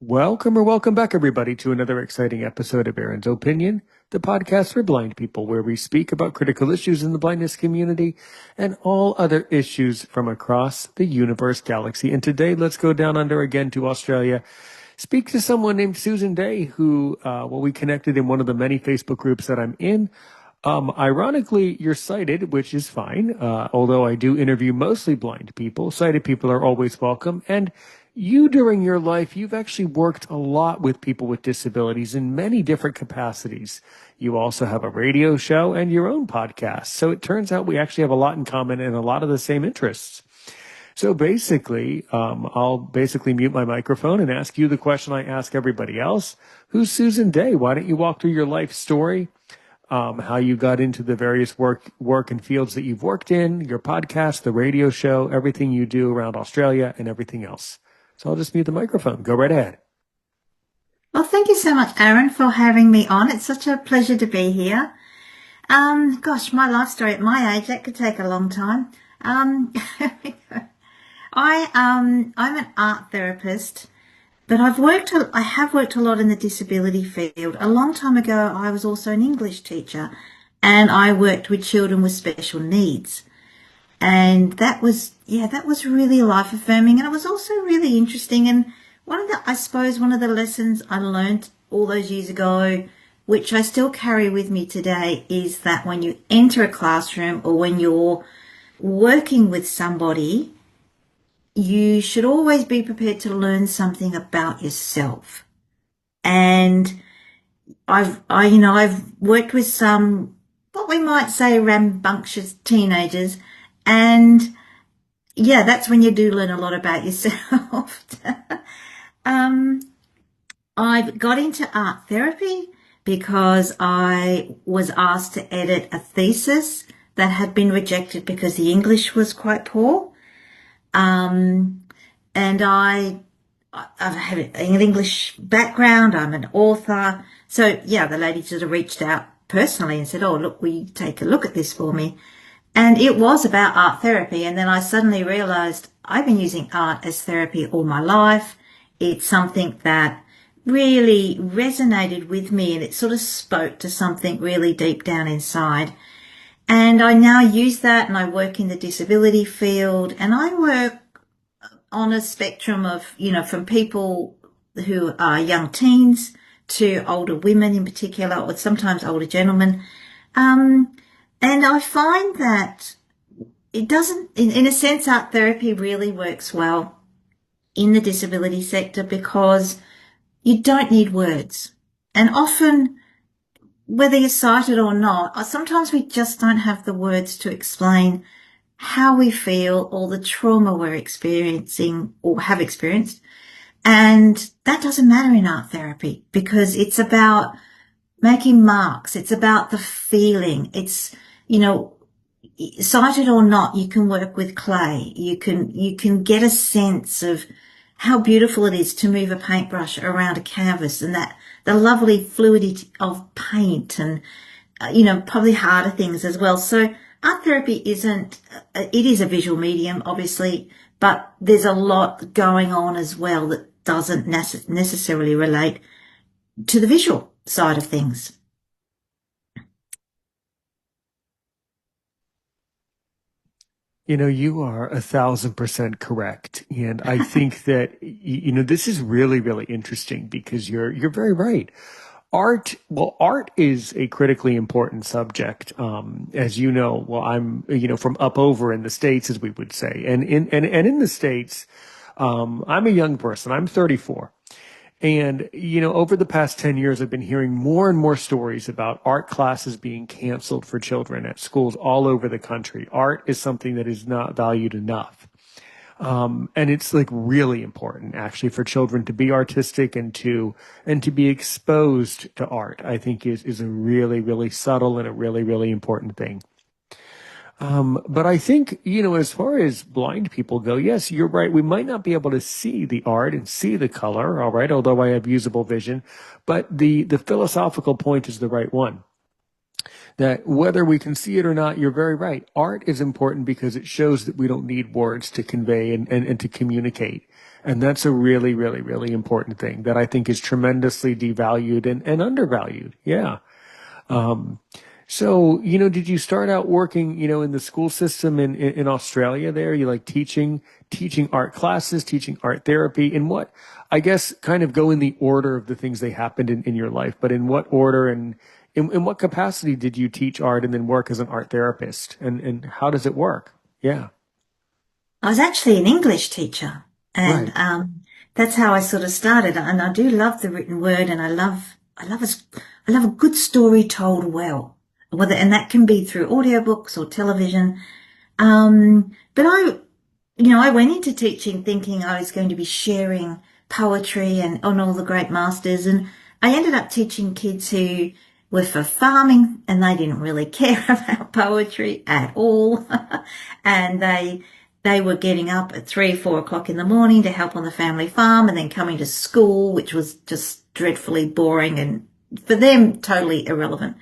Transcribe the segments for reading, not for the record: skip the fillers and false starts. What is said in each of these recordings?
Welcome back, everybody, to another exciting episode of Aaron's Opinion, the podcast for blind people, where we speak about critical issues in the blindness community and all other issues from across the universe galaxy. And today, let's go down under again to Australia. Speak to someone named Susan Day, who, we connected in one of the many Facebook groups that I'm in. Ironically, you're sighted, which is fine. Although I do interview mostly blind people, sighted people are always welcome. And you, during your life, you've actually worked a lot with people with disabilities in many different capacities. You also have a radio show and your own podcast. So it turns out we actually have a lot in common and a lot of the same interests. So basically, I'll basically mute my microphone and ask you the question I ask everybody else. Who's Susan Day? Why don't you walk through your life story, how you got into the various work and fields that you've worked in, your podcast, the radio show, everything you do around Australia and everything else. So I'll just mute the microphone. Go right ahead. Well, thank you so much, Aaron, for having me on. It's such a pleasure to be here. My life story at my age, that could take a long time. I'm an art therapist, but I have worked a lot in the disability field. A long time ago, I was also an English teacher, and I worked with children with special needs. And that was really life affirming, and it was also really interesting. And one of the lessons I learned all those years ago, which I still carry with me today, is that when you enter a classroom or when you're working with somebody, you should always be prepared to learn something about yourself. And I've worked with some, what we might say, rambunctious teenagers. And yeah, that's when you do learn a lot about yourself. I've got into art therapy because I was asked to edit a thesis that had been rejected because the English was quite poor. And I have an English background. I'm an author. So yeah, the lady sort of reached out personally and said, "Oh, look, will you take a look at this for me?" And it was about art therapy. And then I suddenly realized I've been using art as therapy all my life. It's something that really resonated with me, and it sort of spoke to something really deep down inside. And I now use that, and I work in the disability field, and I work on a spectrum of, from people who are young teens to older women in particular, or sometimes older gentlemen. And I find that it doesn't, in a sense, art therapy really works well in the disability sector because you don't need words. And often, whether you're sighted or not, sometimes we just don't have the words to explain how we feel or the trauma we're experiencing or have experienced. And that doesn't matter in art therapy because it's about making marks. It's about the feeling. It's, sighted or not, you can work with clay. You can get a sense of how beautiful it is to move a paintbrush around a canvas, and that the lovely fluidity of paint and, probably harder things as well. So art therapy it is a visual medium, obviously, but there's a lot going on as well that doesn't necessarily relate to the visual side of things. You are 1,000% correct. And I think that, this is really, really interesting because you're very right. Art is a critically important subject. As you know, I'm, from up over in the States, as we would say. And in the States, I'm a young person. I'm 34. And, over the past 10 years, I've been hearing more and more stories about art classes being canceled for children at schools all over the country. Art is something that is not valued enough. And it's like really important actually for children to be artistic and to be exposed to art, I think is a really, really subtle and a really, really important thing. But I think, as far as blind people go, yes, you're right. We might not be able to see the art and see the color, all right, although I have usable vision, but the philosophical point is the right one. that whether we can see it or not, you're very right. Art is important because it shows that we don't need words to convey and to communicate. And that's a really, really, really important thing that I think is tremendously devalued and undervalued. Yeah. So, did you start out working, in the school system in Australia there? You like teaching art classes, teaching art therapy, and what, I guess, kind of go in the order of the things they happened in your life, but in what order and in what capacity did you teach art and then work as an art therapist? And how does it work? Yeah. I was actually an English teacher, and Right. that's how I sort of started. And I do love the written word, and I love a good story told well, and that can be through audiobooks or television. But I went into teaching thinking I was going to be sharing poetry and on all the great masters, and I ended up teaching kids who were for farming, and they didn't really care about poetry at all, and they were getting up at 3 or 4 o'clock in the morning to help on the family farm, and then coming to school, which was just dreadfully boring and for them totally irrelevant.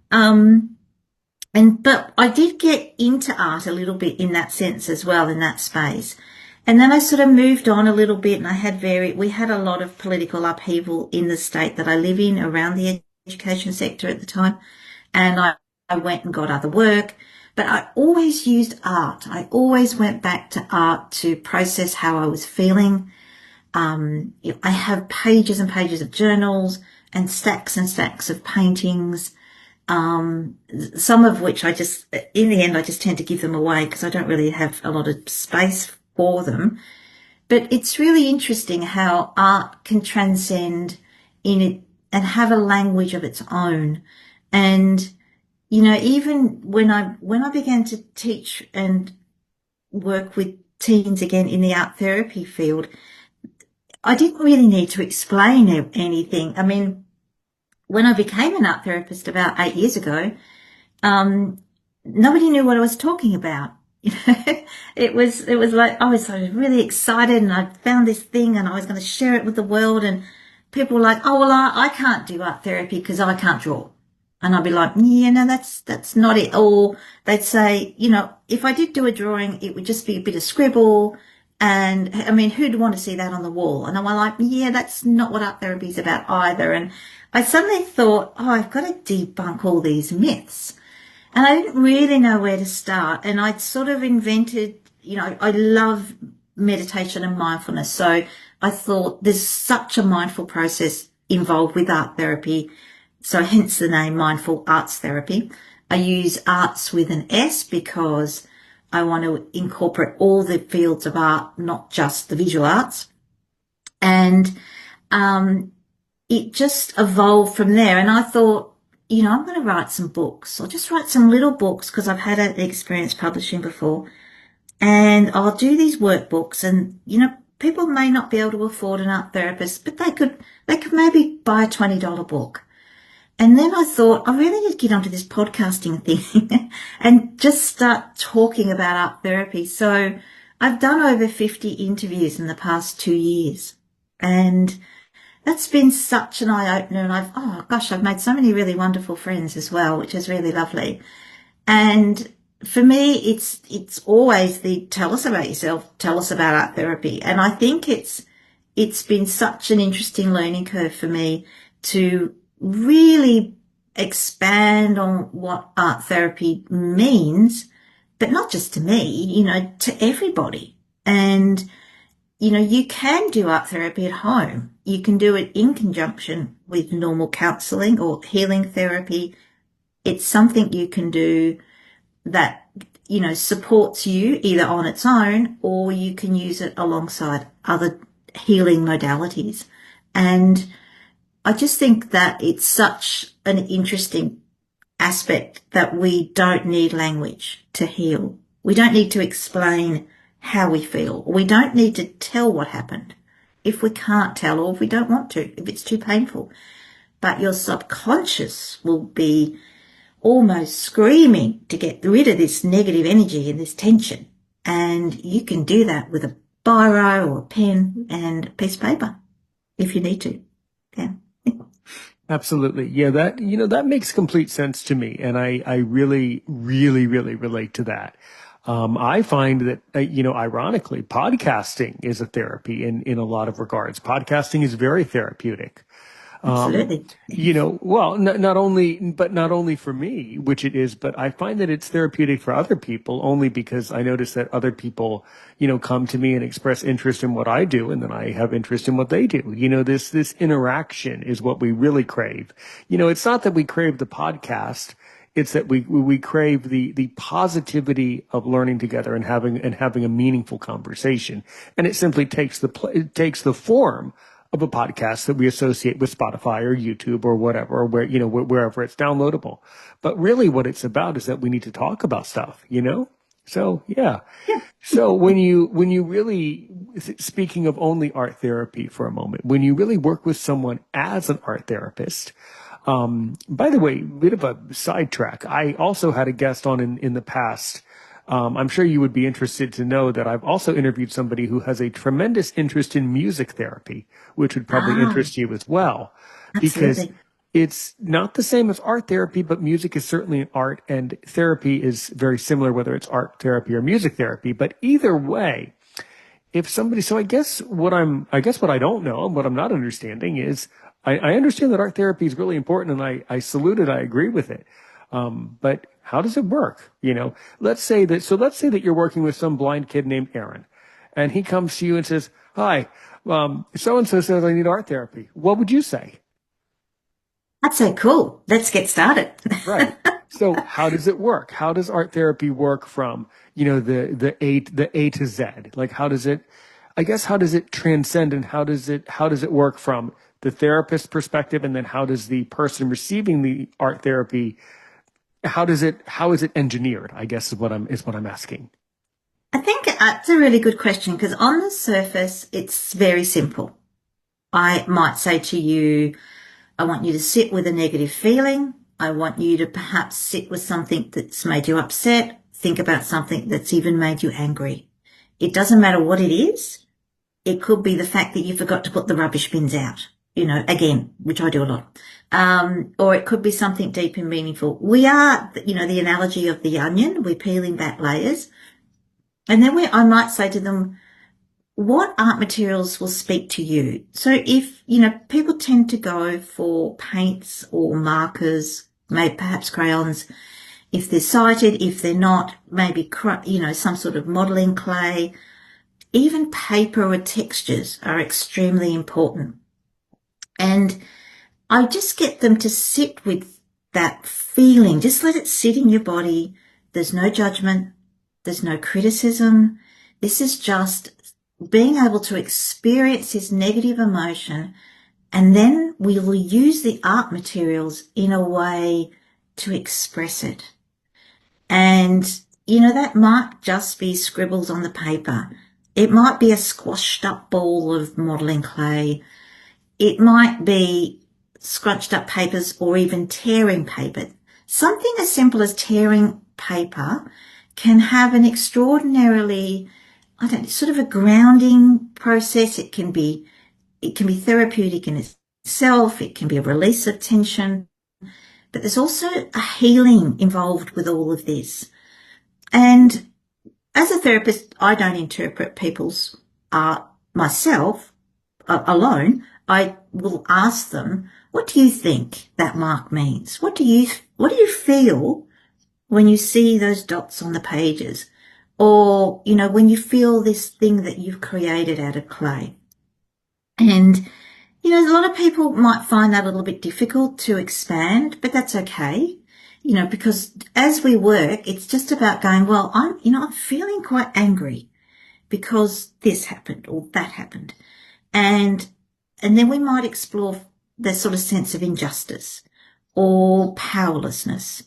But I did get into art a little bit in that sense as well, in that space. And then I sort of moved on a little bit, and we had a lot of political upheaval in the state that I live in around the education sector at the time. And I went and got other work, but I always used art. I always went back to art to process how I was feeling. I have pages and pages of journals and stacks of paintings. Some of which in the end, I just tend to give them away because I don't really have a lot of space for them. But it's really interesting how art can transcend in it and have a language of its own. And, even when I began to teach and work with teens again in the art therapy field, I didn't really need to explain anything. I mean, when I became an art therapist about 8 years ago, nobody knew what I was talking about. It was like I was really excited, and I found this thing and I was going to share it with the world, and people were like, "Oh, well, I can't do art therapy because I can't draw." And I'd be like, "Yeah, no, that's not it." Or they'd say, if I did do a drawing, it would just be a bit of scribble. And I mean, who'd want to see that on the wall? And I'm like, yeah, that's not what art therapy is about either. And I suddenly thought, I've got to debunk all these myths. And I didn't really know where to start. And I'd sort of invented, I love meditation and mindfulness. So I thought there's such a mindful process involved with art therapy. So hence the name Mindful Arts Therapy. I use arts with an S because I want to incorporate all the fields of art, not just the visual arts. And it just evolved from there. And I thought, I'm going to write some books. I'll just write some little books because I've had an experience publishing before. And I'll do these workbooks, and, people may not be able to afford an art therapist, but they could maybe buy a $20 book. And then I thought, I really need to get onto this podcasting thing and just start talking about art therapy. So I've done over 50 interviews in the past 2 years. And that's been such an eye-opener. And I've made so many really wonderful friends as well, which is really lovely. And for me, it's always tell us about yourself, tell us about art therapy. And I think it's been such an interesting learning curve for me to really expand on what art therapy means, but not just to me, to everybody. And, you can do art therapy at home. You can do it in conjunction with normal counseling or healing therapy. It's something you can do that, supports you either on its own, or you can use it alongside other healing modalities. And I just think that it's such an interesting aspect that we don't need language to heal. We don't need to explain how we feel. We don't need to tell what happened if we can't tell, or if we don't want to, if it's too painful. But your subconscious will be almost screaming to get rid of this negative energy and this tension. And you can do that with a biro or a pen and a piece of paper if you need to. Yeah. Absolutely. Yeah, that makes complete sense to me. And I really, really, really relate to that. I find that, ironically, podcasting is a therapy in a lot of regards. Podcasting is very therapeutic. Um, Absolutely. Yes. well, not only for me, which it is, but I find that it's therapeutic for other people only because I notice that other people, come to me and express interest in what I do, and then I have interest in what they do. This interaction is what we really crave. It's not that we crave the podcast. It's that we crave the positivity of learning together and having a meaningful conversation. And it simply it takes the form of a podcast that we associate with Spotify or YouTube or whatever, or wherever it's downloadable. But really what it's about is that we need to talk about stuff. So yeah. So when you really, speaking of only art therapy for a moment, when you really work with someone as an art therapist, by the way, bit of a sidetrack. I also had a guest on in the past. I'm sure you would be interested to know that I've also interviewed somebody who has a tremendous interest in music therapy, which would probably Ah, interest you as well, because absolutely. it's not the same as art therapy, but music is certainly an art, and therapy is very similar, whether it's art therapy or music therapy. But either way, if somebody, so I guess what I don't know, what I'm not understanding is, I understand that art therapy is really important, and I salute it. I agree with it. But how does it work? Let's say that you're working with some blind kid named Aaron, and he comes to you and says, "Hi, so and so says I need art therapy." What would you say? I'd say, cool. Let's get started. Right. So how does it work? How does art therapy work from, the A to Z? Like how does it transcend, and how does it work from the therapist perspective, and then how does the person receiving the art therapy, how is it engineered? I guess is what I'm asking. I think that's a really good question because on the surface, it's very simple. I might say to you, I want you to sit with a negative feeling. I want you to perhaps sit with something that's made you upset. Think about something that's even made you angry. It doesn't matter what it is. It could be the fact that you forgot to put the rubbish bins out, again, which I do a lot. Or it could be something deep and meaningful. We are, the analogy of the onion. We're peeling back layers. And then I might say to them, what art materials will speak to you? So if, people tend to go for paints or markers, maybe perhaps crayons, if they're sighted, if they're not, maybe, some sort of modeling clay, even paper or textures are extremely important. And I just get them to sit with that feeling. Just let it sit in your body. There's no judgment. There's no criticism. This is just being able to experience this negative emotion, and then we will use the art materials in a way to express it. And, that might just be scribbles on the paper. It might be a squashed up ball of modeling clay. It might be scrunched up papers or even tearing paper. Something as simple as tearing paper can have an extraordinarily, sort of a grounding process. It can be therapeutic in itself. It can be a release of tension, but there's also a healing involved with all of this. And as a therapist, I don't interpret people's art myself alone. I will ask them, what do you think that mark means? What do you feel when you see those dots on the pages? Or, when you feel this thing that you've created out of clay. And, a lot of people might find that a little bit difficult to expand, but that's okay. Because as we work, it's just about going, well, I'm feeling quite angry because this happened or that happened. And then we might explore the sort of sense of injustice or powerlessness.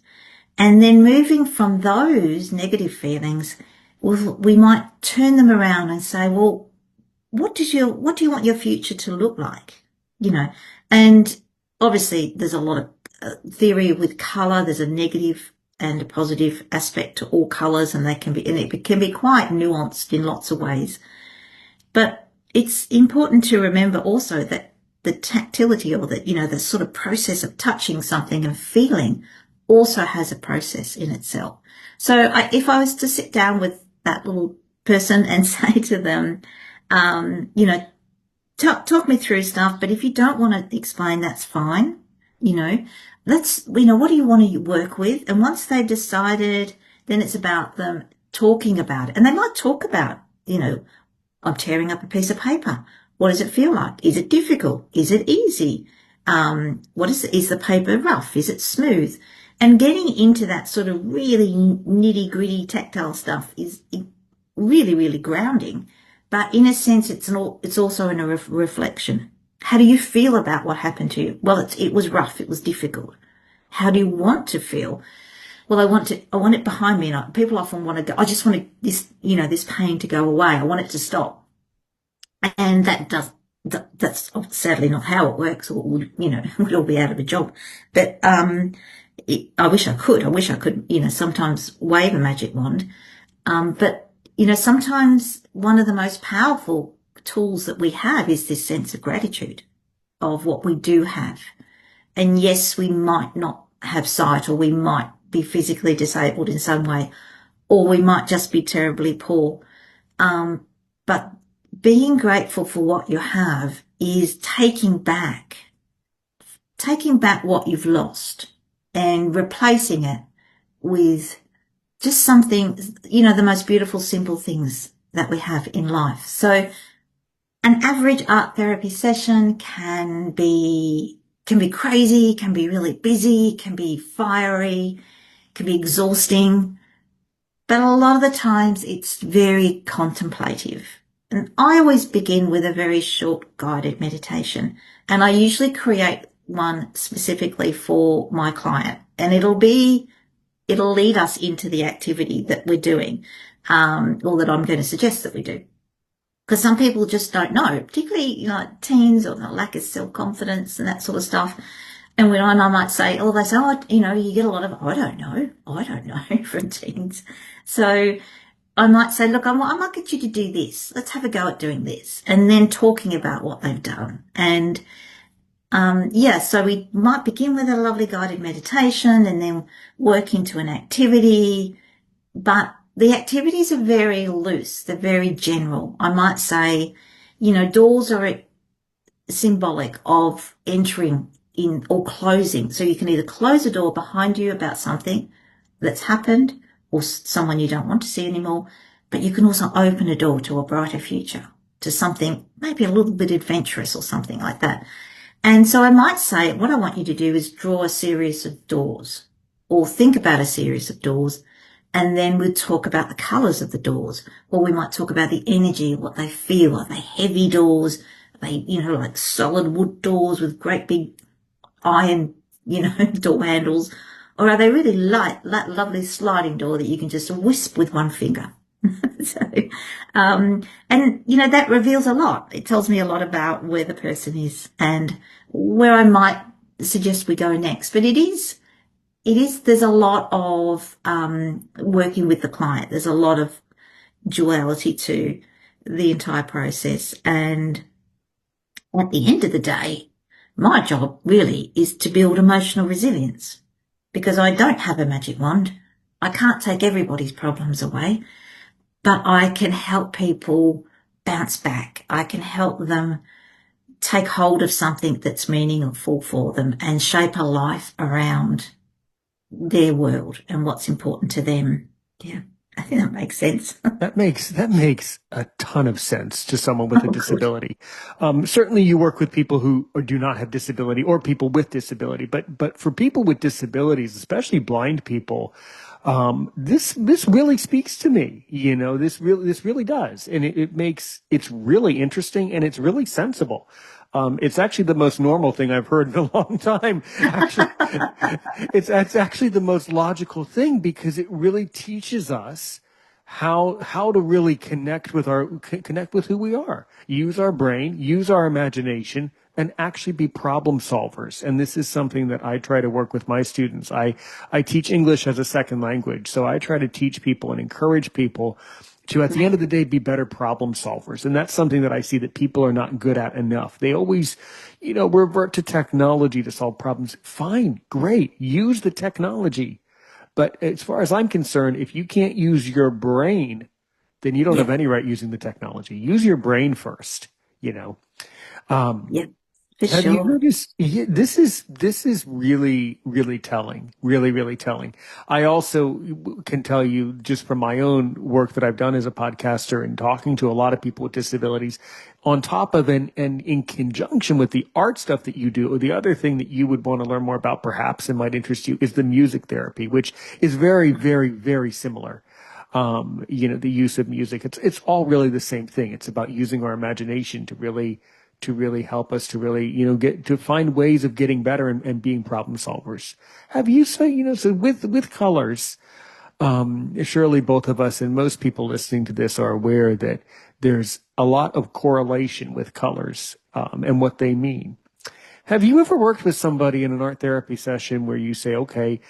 And then moving from those negative feelings, we might turn them around and say, well, what do you want your future to look like? And obviously there's a lot of theory with color. There's a negative and a positive aspect to all colors, and it can be quite nuanced in lots of ways. But it's important to remember also that the tactility or the, the sort of process of touching something and feeling also has a process in itself. So if I was to sit down with that little person and say to them, talk me through stuff, but if you don't want to explain, that's fine. What do you want to work with? And once they've decided, then it's about them talking about it. And they might talk about, I'm tearing up a piece of paper. What does it feel like? Is it difficult? Is it easy? Is the paper rough? Is it smooth? And getting into that sort of really nitty gritty tactile stuff is really, really grounding. But in a sense, it's also in a reflection. How do you feel about what happened to you? Well, it was rough. It was difficult. How do you want to feel? Well, I want it behind me. And people often want to go, I just want this pain to go away. I want it to stop. And that's sadly not how it works, or we'd all be out of a job. But, I wish I could, sometimes wave a magic wand. But sometimes one of the most powerful tools that we have is this sense of gratitude of what we do have. And yes, we might not have sight, or we might be physically disabled in some way, or we might just be terribly poor. But being grateful for what you have is taking back what you've lost and replacing it with just something, the most beautiful, simple things that we have in life. So an average art therapy session can be crazy, can be really busy, can be fiery, can be exhausting. But a lot of the times it's very contemplative. And I always begin with a very short guided meditation. And I usually create one specifically for my client. And it'll lead us into the activity that we're doing, or that I'm going to suggest that we do. Because some people just don't know, particularly, teens, or the lack of self-confidence and that sort of stuff. And when I might say, they say, you get a lot of, I don't know from teens. So I might say, look, I might get you to do this. Let's have a go at doing this. And then talking about what they've done. And so we might begin with a lovely guided meditation and then work into an activity. But the activities are very loose. They're very general. I might say, doors are symbolic of entering in or closing. So you can either close a door behind you about something that's happened or someone you don't want to see anymore, but you can also open a door to a brighter future, to something maybe a little bit adventurous or something like that. And so I might say, what I want you to do is draw a series of doors, or think about a series of doors, and then we'll talk about the colours of the doors, or we might talk about the energy, what they feel. Are they heavy doors? Are they, like solid wood doors with great big iron, door handles? Or are they really light, that lovely sliding door that you can just wisp with one finger? So, that reveals a lot. It tells me a lot about where the person is and where I might suggest we go next. But there's a lot of, working with the client. There's a lot of duality to the entire process. And at the end of the day, my job really is to build emotional resilience, because I don't have a magic wand. I can't take everybody's problems away, but I can help people bounce back. I can help them take hold of something that's meaningful for them and shape a life around their world and what's important to them. Yeah, I think that makes sense. That makes a ton of sense to someone with a disability. Certainly you work with people who do not have disability, or people with disability, but for people with disabilities, especially blind people, this really speaks to me. This really does. And it's really interesting, and it's really sensible. It's actually the most normal thing I've heard in a long time. Actually, it's actually the most logical thing, because it really teaches us how to really connect with who we are, use our brain, use our imagination, and actually be problem solvers. And this is something that I try to work with my students. I teach English as a second language, so I try to teach people and encourage people at the end of the day, be better problem solvers. And that's something that I see that people are not good at enough. They always, revert to technology to solve problems. Fine, great, use the technology. But as far as I'm concerned, if you can't use your brain, then you don't have Yeah. any right using the technology. Use your brain first, Yeah. For Have you sure. noticed? Yeah, this is really really telling, really really telling. I also can tell you just from my own work that I've done as a podcaster and talking to a lot of people with disabilities, on top of and in conjunction with the art stuff that you do, the other thing that you would want to learn more about perhaps and might interest you is the music therapy, which is very very very similar. The use of music. It's all really the same thing. It's about using our imagination to really help us to really, get to find ways of getting better and being problem solvers. Have you so with colors, surely both of us and most people listening to this are aware that there's a lot of correlation with colors, and what they mean. Have you ever worked with somebody in an art therapy session where you say, okay,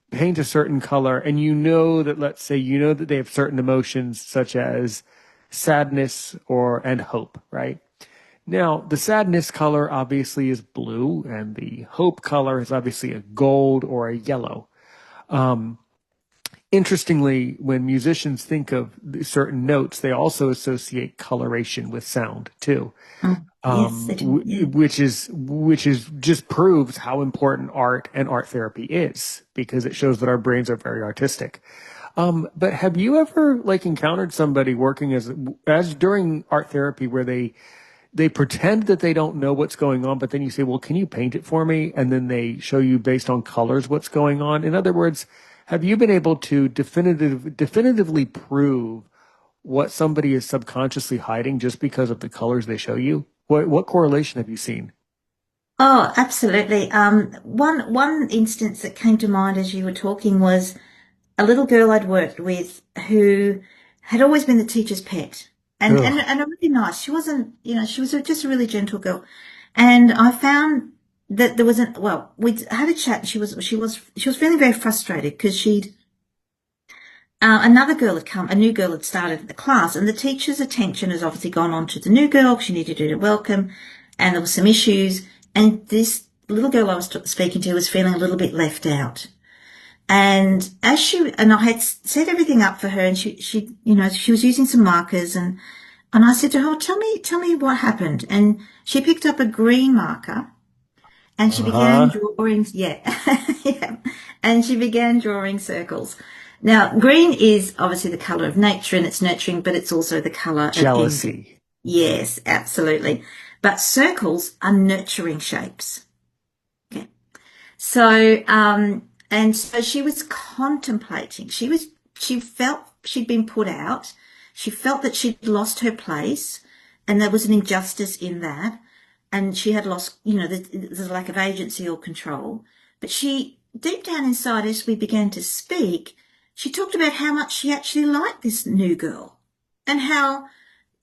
paint a certain color and let's say, that they have certain emotions such as sadness and hope, right? Now, the sadness color obviously is blue, and the hope color is obviously a gold or a yellow. Um, Interestingly, when musicians think of certain notes, they also associate coloration with sound too, Yes, they do. Yeah. which is just proves how important art and art therapy is because it shows that our brains are very artistic. But have you ever encountered somebody working as during art therapy where they pretend that they don't know what's going on, but then you say, well, can you paint it for me? And then they show you based on colors what's going on. In other words, have you been able to definitively prove what somebody is subconsciously hiding just because of the colors they show you? What correlation have you seen? Oh, absolutely. One instance that came to mind as you were talking was a little girl I'd worked with who had always been the teacher's pet, Ugh. and a really nice. She wasn't, she was just a really gentle girl, and I found that there was we had a chat. And she was feeling very frustrated because another girl had come, a new girl had started at the class, and the teacher's attention has obviously gone on to the new girl. She needed to do the welcome, and there were some issues, and this little girl I was speaking to was feeling a little bit left out. And I had set everything up for her, and she was using some markers, and I said to her, oh, tell me what happened. And she picked up a green marker and she began Uh-huh. drawing, yeah, yeah, and she began drawing circles. Now, green is obviously the color of nature and it's nurturing, but it's also the color of envy. Jealousy. Yes, absolutely. But circles are nurturing shapes. Okay. So, and so she was contemplating. She felt she'd been put out. She felt that she'd lost her place and there was an injustice in that. And she had lost, there's a lack of agency or control. But she, deep down inside, as we began to speak, she talked about how much she actually liked this new girl and how,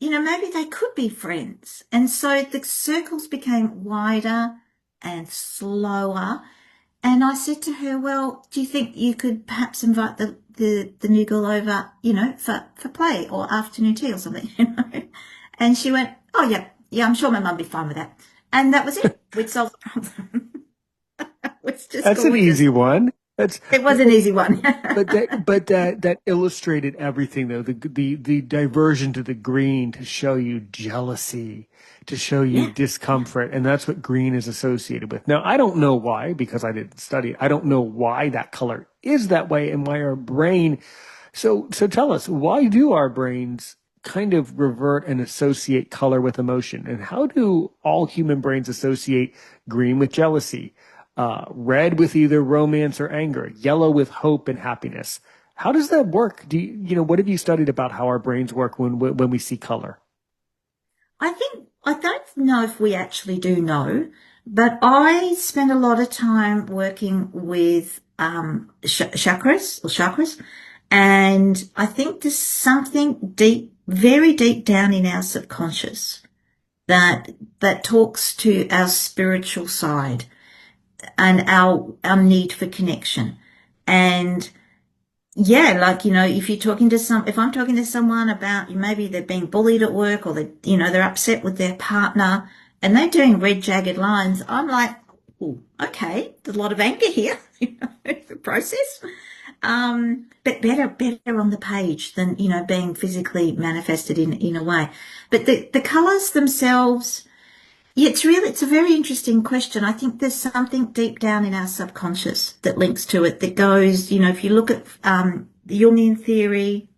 maybe they could be friends. And so the circles became wider and slower. And I said to her, well, do you think you could perhaps invite the new girl over, for play or afternoon tea or something, And she went, oh, yeah, I'm sure my mum would be fine with that. And that was it. We'd solved the problem. It was just That's an gorgeous. easy one. That's It was an easy one. but that illustrated everything though. The diversion to the green to show you jealousy, to show you Yeah. discomfort, and that's what green is associated with. Now, I don't know why because I didn't study it. I don't know why that color is that way and why our brain. So tell us, why do our brains kind of revert and associate color with emotion, and how do all human brains associate green with jealousy? Red with either romance or anger, yellow with hope and happiness. How does that work? What have you studied about how our brains work when we see color? I don't know if we actually do know, but I spend a lot of time working with chakras, and I think there's something deep, very deep down in our subconscious that talks to our spiritual side and our need for connection. And yeah, like, if if I'm talking to someone about maybe they're being bullied at work, or they're upset with their partner and they're doing red jagged lines, I'm like, oh, okay, there's a lot of anger here, the process. But better on the page than, being physically manifested in a way. But the colors themselves, yeah, it's a very interesting question. I think there's something deep down in our subconscious that links to it, that goes, if you look at the Jungian theory,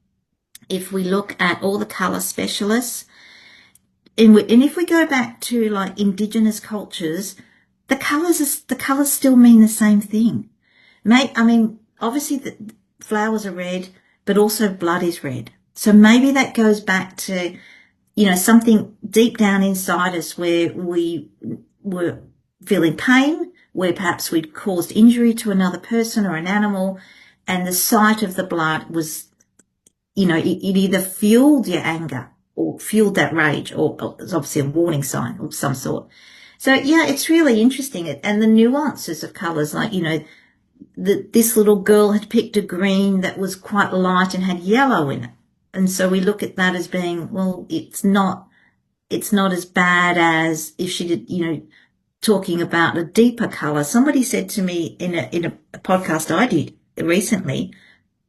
if we look at all the color specialists, and if we go back to like indigenous cultures, the colors still mean the same thing. I mean, obviously the flowers are red, but also blood is red. So maybe that goes back to, something deep down inside us where we were feeling pain, where perhaps we'd caused injury to another person or an animal, and the sight of the blood was, it either fueled your anger or fueled that rage, or it's obviously a warning sign of some sort. So yeah, it's really interesting. And the nuances of colours, like, this little girl had picked a green that was quite light and had yellow in it. And so we look at that as being, well, it's not as bad as if she did, talking about a deeper color. Somebody said to me in a podcast I did recently,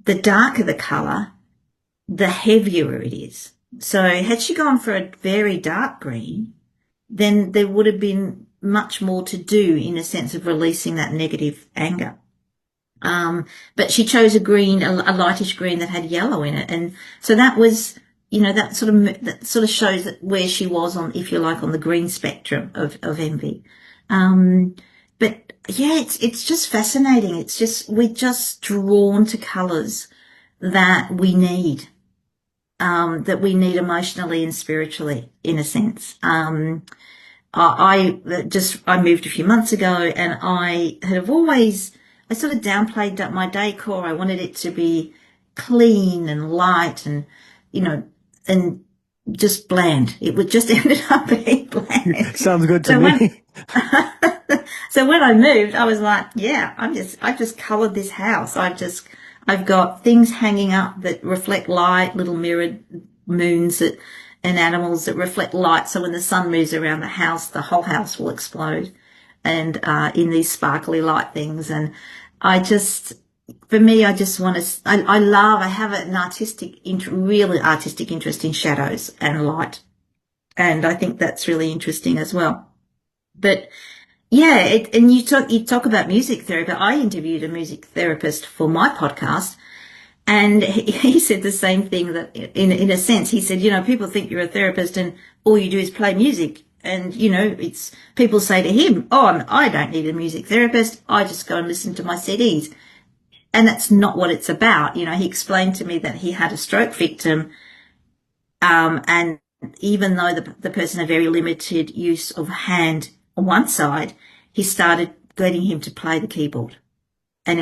the darker the color, the heavier it is. So had she gone for a very dark green, then there would have been much more to do in a sense of releasing that negative anger. But she chose a green, a lightish green that had yellow in it. And so that was, that sort of shows that where she was on, if you like, on the green spectrum of envy. But yeah, it's just fascinating. We're just drawn to colors that we need emotionally and spiritually, in a sense. I moved a few months ago, and I sort of downplayed my decor. I wanted it to be clean and light and, and just bland. It would just ended up being bland. Sounds good to me. So when I moved, I was like, yeah, I've just colored this house. I've got things hanging up that reflect light, little mirrored moons and animals that reflect light. So when the sun moves around the house, the whole house will explode, and in these sparkly light things. And for me, I just want to, I have an really artistic interest in shadows and light. And I think that's really interesting as well. But yeah, and you talk about music therapy. I interviewed a music therapist for my podcast, and he said the same thing, that in a sense, he said, people think you're a therapist and all you do is play music. And, it's people say to him, oh, I don't need a music therapist. I just go and listen to my CDs. And that's not what it's about. He explained to me that he had a stroke victim. And even though the person had very limited use of hand on one side, he started getting him to play the keyboard. And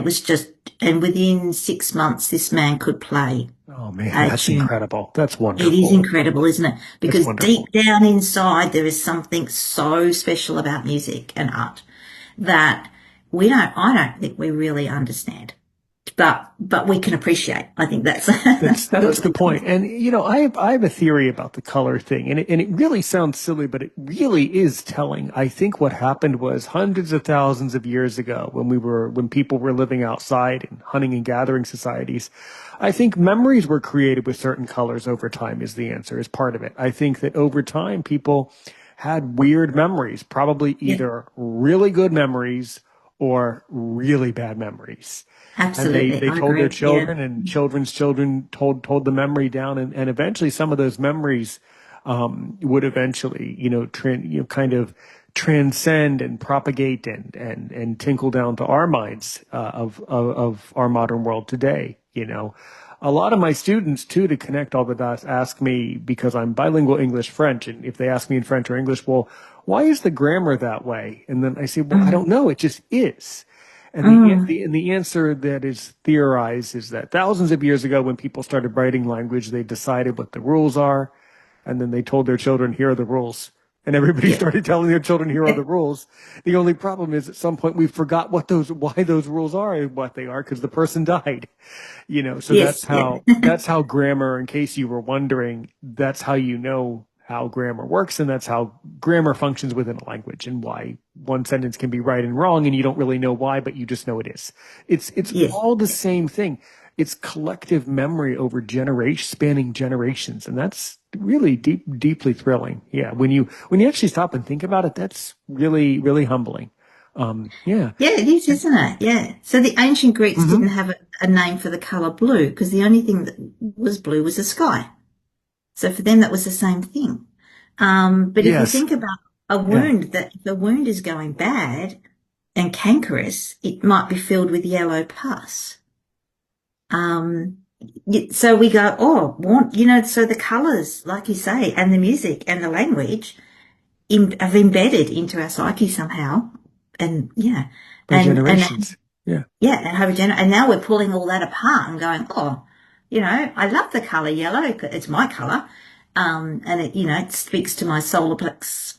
and within 6 months, this man could play. Oh man, that's incredible. That's wonderful. It is incredible, isn't it? Because deep down inside, there is something so special about music and art that I don't think we really understand. But we can appreciate. I think that's the point. And I have a theory about the color thing, and it really sounds silly, but it really is telling. I think what happened was hundreds of thousands of years ago, when people were living outside in hunting and gathering societies, I think memories were created with certain colors over time. Is part of it. I think that over time people had weird memories, probably either really good memories or really bad memories. Absolutely. And they told their children, and children's children told the memory down, and eventually some of those memories would eventually kind of transcend and propagate and tinkle down to our minds of our modern world today. A lot of my students too, to connect all the dots, ask me, because I'm bilingual English French, and if they ask me in French or English, well, why is the grammar that way? And then I say, well, I don't know, it just is. And the answer that is theorized is that thousands of years ago, when people started writing language, they decided what the rules are, and then they told their children, here are the rules. And everybody Yeah. started telling their children, here are the rules. The only problem is at some point we forgot why those rules are and what they are because the person died, so Yes. Yeah. that's how grammar, in case you were wondering, that's how you know how grammar works. And that's how grammar functions within a language and why one sentence can be right and wrong. And you don't really know why, but you just know it is. It's Yes. all the same thing. It's collective memory over spanning generations. And that's really deeply thrilling. Yeah. When you actually stop and think about it, that's really, really humbling. Yeah. Yeah, it is, isn't it? Yeah. So the ancient Greeks didn't have a name for the color blue because the only thing that was blue was the sky. So for them, that was the same thing. But if you Yes. think about a wound, that if the wound is going bad and cankerous, it might be filled with yellow pus. So we go, so the colors, like you say, and the music and the language have embedded into our psyche somehow. And yeah. By generations. Yeah. And now we're pulling all that apart and going, I love the color yellow. It's my color. And it speaks to my solar plex,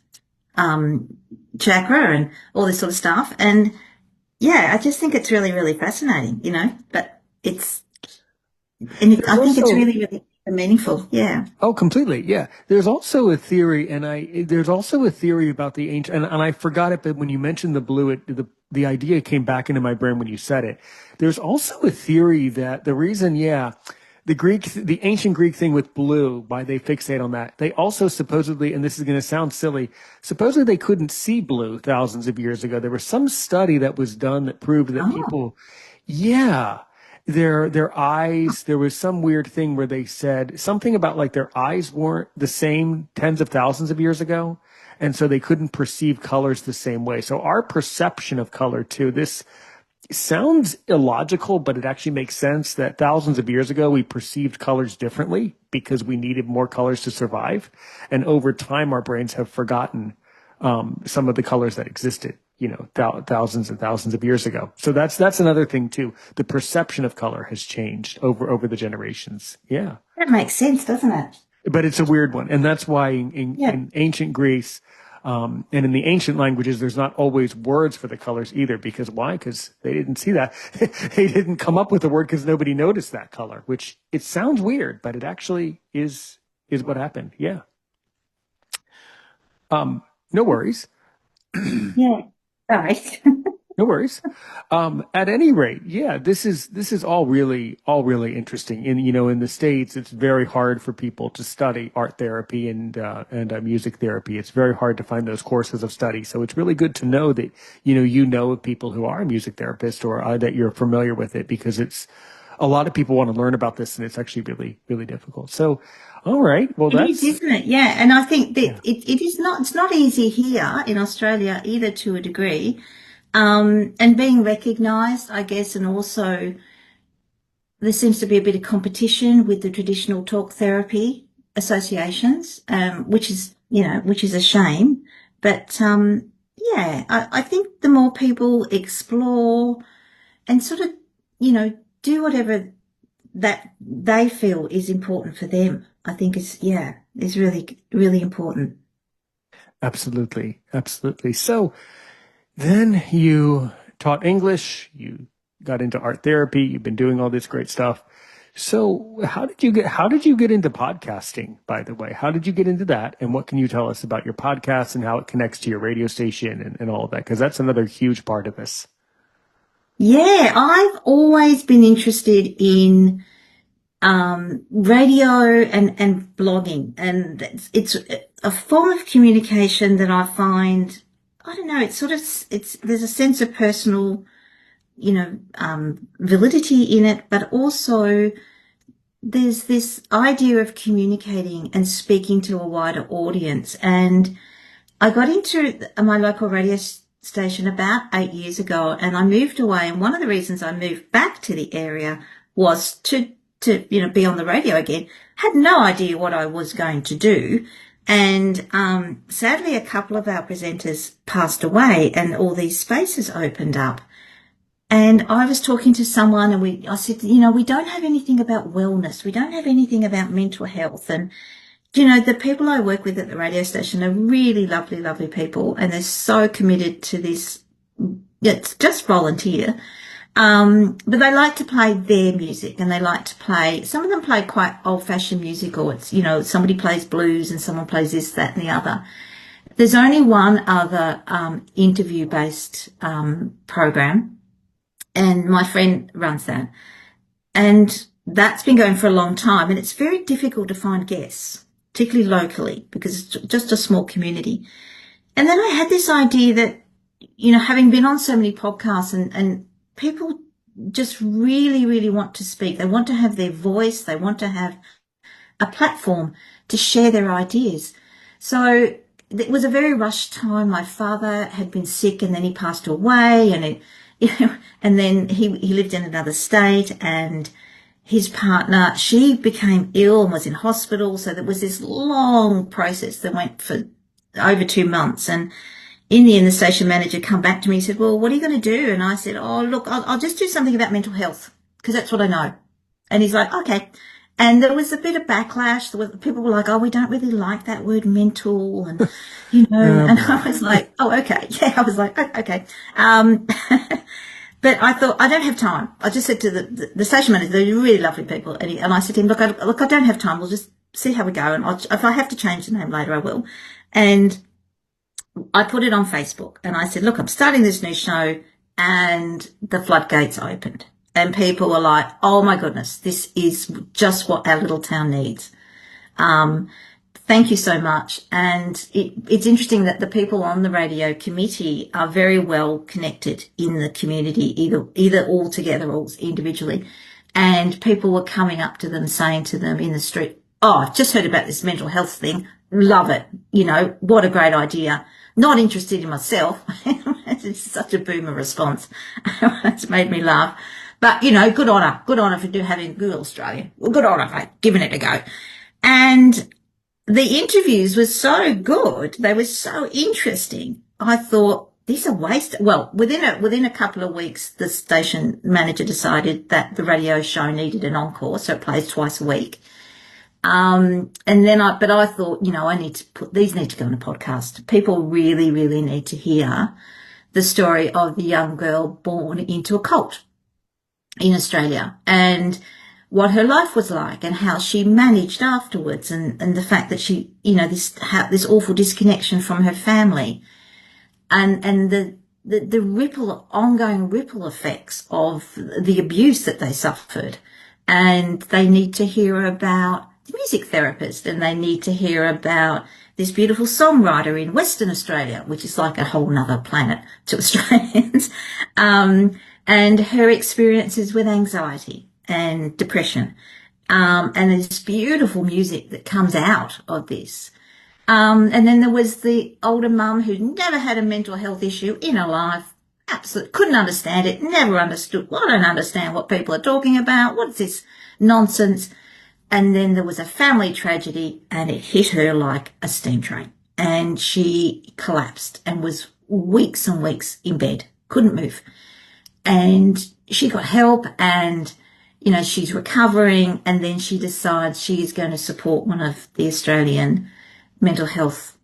chakra and all this sort of stuff. And yeah, I just think it's really, really fascinating, but I think it's really, really meaningful. Yeah. Oh, completely. Yeah. There's also a theory about the ancient, and I forgot it, but when you mentioned the blue, the idea came back into my brain when you said it. There's also a theory that the reason, the ancient Greek thing with blue, why they fixate on that. They also supposedly, and this is going to sound silly, supposedly they couldn't see blue thousands of years ago. There was some study that was done that proved that people, their eyes, there was some weird thing where they said something about like their eyes weren't the same tens of thousands of years ago. And so they couldn't perceive colors the same way. So our perception of color too, this sounds illogical, but it actually makes sense that thousands of years ago, we perceived colors differently because we needed more colors to survive. And over time, our brains have forgotten some of the colors that existed, thousands and thousands of years ago. So that's another thing too. The perception of color has changed over the generations. Yeah. That makes sense, doesn't it? But it's a weird one. And that's why in ancient Greece, and in the ancient languages, there's not always words for the colors either. Because why? Because they didn't see that. They didn't come up with a word because nobody noticed that color, which it sounds weird, but it actually is what happened. Yeah. No worries. Yeah. All right. No worries. At any rate, yeah, this is all really interesting. In the States, it's very hard for people to study art therapy and music therapy. It's very hard to find those courses of study. So it's really good to know that, of people who are music therapists or that you're familiar with it, because it's a lot of people want to learn about this and it's actually really, really difficult. So, all right. Well, it is, isn't it? Yeah. And I think that it's not easy here in Australia either, to a degree. And being recognised, I guess, and also there seems to be a bit of competition with the traditional talk therapy associations, which is a shame. But I think the more people explore and sort of, do whatever that they feel is important for them, I think is really, really important. Absolutely. Absolutely. So then you taught English, you got into art therapy, you've been doing all this great stuff. So how did you get into podcasting, by the way? How did you get into that? And what can you tell us about your podcast and how it connects to your radio station and all of that? Because that's another huge part of this. Yeah, I've always been interested in radio and blogging, and it's a form of communication that I find, I don't know, there's a sense of personal, validity in it, but also there's this idea of communicating and speaking to a wider audience. And I got into my local radio station about 8 years ago, and I moved away. And one of the reasons I moved back to the area was to be on the radio again. Had no idea what I was going to do. And sadly, a couple of our presenters passed away and all these spaces opened up. And I was talking to someone and I said, we don't have anything about wellness. We don't have anything about mental health. And the people I work with at the radio station are really lovely, lovely people, and they're so committed to this. It's just volunteer. But they like to play their music, and they like to play, some of them play quite old-fashioned music, or it's, somebody plays blues and someone plays this, that, and the other. There's only one other interview-based program, and my friend runs that. And that's been going for a long time, and it's very difficult to find guests, particularly locally, because it's just a small community. And then I had this idea that, having been on so many podcasts and people just really, really want to speak. They want to have their voice. They want to have a platform to share their ideas. So it was a very rushed time. My father had been sick, and then he passed away, and and then he lived in another state, and his partner, she became ill and was in hospital. So there was this long process that went for over 2 months. And in the end, the station manager come back to me and said, well, what are you going to do? And I said, oh, look, I'll just do something about mental health, because that's what I know. And he's like, okay. And there was a bit of backlash. People were like, oh, we don't really like that word mental. And, and I was like, oh, okay. Yeah, I was like, oh, okay. But I thought, I don't have time. I just said to the station manager, they're really lovely people. And I said to him, look, I don't have time. We'll just see how we go. And if I have to change the name later, I will. And I put it on Facebook, and I said, look, I'm starting this new show, and the floodgates opened, and people were like, oh my goodness, this is just what our little town needs. Thank you so much. And it's interesting that the people on the radio committee are very well connected in the community, either all together or individually. And people were coming up to them, saying to them in the street, oh, I've just heard about this mental health thing. Love it. What a great idea. Not interested in myself. It's such a boomer response. It's made me laugh. But, good on her. Good on her for having good Australian. Well, good on her for giving it a go. And the interviews were so good. They were so interesting. I thought, these are wasted. Well, within a couple of weeks, the station manager decided that the radio show needed an encore, so it plays twice a week. And then I thought, these need to go on a podcast. People really, really need to hear the story of the young girl born into a cult in Australia, and what her life was like, and how she managed afterwards, and the fact that she, this awful disconnection from her family, and the ongoing ripple effects of the abuse that they suffered. And they need to hear about the music therapist, and they need to hear about this beautiful songwriter in Western Australia, which is like a whole nother planet to Australians, and her experiences with anxiety and depression, and this beautiful music that comes out of this. And then there was the older mum who'd never had a mental health issue in her life, absolutely couldn't understand it, never understood. Well, I don't understand what people are talking about. What's this nonsense? And then there was a family tragedy, and it hit her like a steam train, and she collapsed and was weeks and weeks in bed, couldn't move. And she got help, and she's recovering, and then she decides she is going to support one of the Australian mental health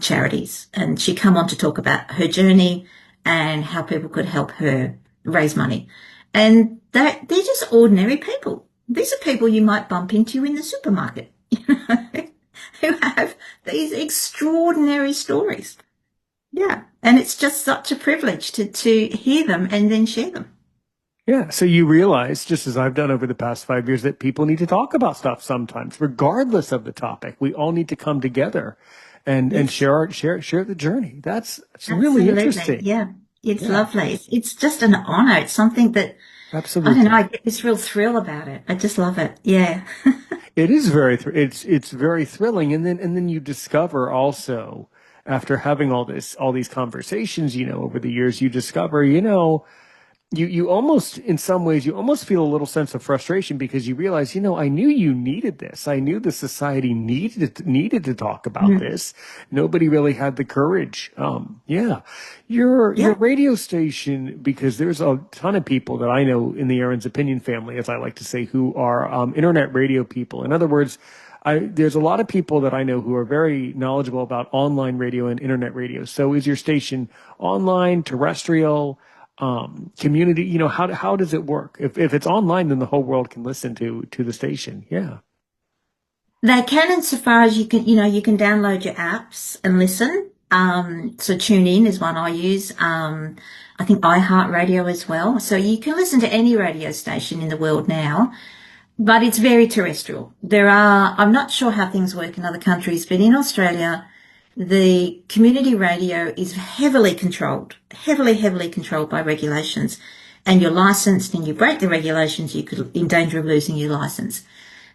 charities. And she come on to talk about her journey and how people could help her raise money. And they're just ordinary people. These are people you might bump into in the supermarket, who have these extraordinary stories. Yeah. And it's just such a privilege to hear them and then share them. Yeah. So you realize, just as I've done over the past 5 years, that people need to talk about stuff sometimes, regardless of the topic. We all need to come together and share the journey. It's really interesting. Yeah. It's lovely. It's just an honor. It's something that, absolutely, I don't know, I get this real thrill about it. I just love it. Yeah. It is it's very thrilling. And then you discover also, after having all these conversations, over the years, you discover, you almost, in some ways, you almost feel a little sense of frustration, because you realize, I knew you needed this. I knew the society needed to talk about this. Nobody really had the courage. Your radio station, because there's a ton of people that I know in the Aaron's Opinion family, as I like to say, who are internet radio people. In other words, there's a lot of people that I know who are very knowledgeable about online radio and internet radio. So is your station online, terrestrial, community? How does it work? If it's online, then the whole world can listen to the station. Yeah. They can, insofar as you can download your apps and listen. So TuneIn is one I use. I think iHeartRadio as well. So you can listen to any radio station in the world now, but it's very terrestrial. I'm not sure how things work in other countries, but in Australia, the community radio is heavily controlled by regulations. And you're licensed, and you break the regulations, you could in danger of losing your license.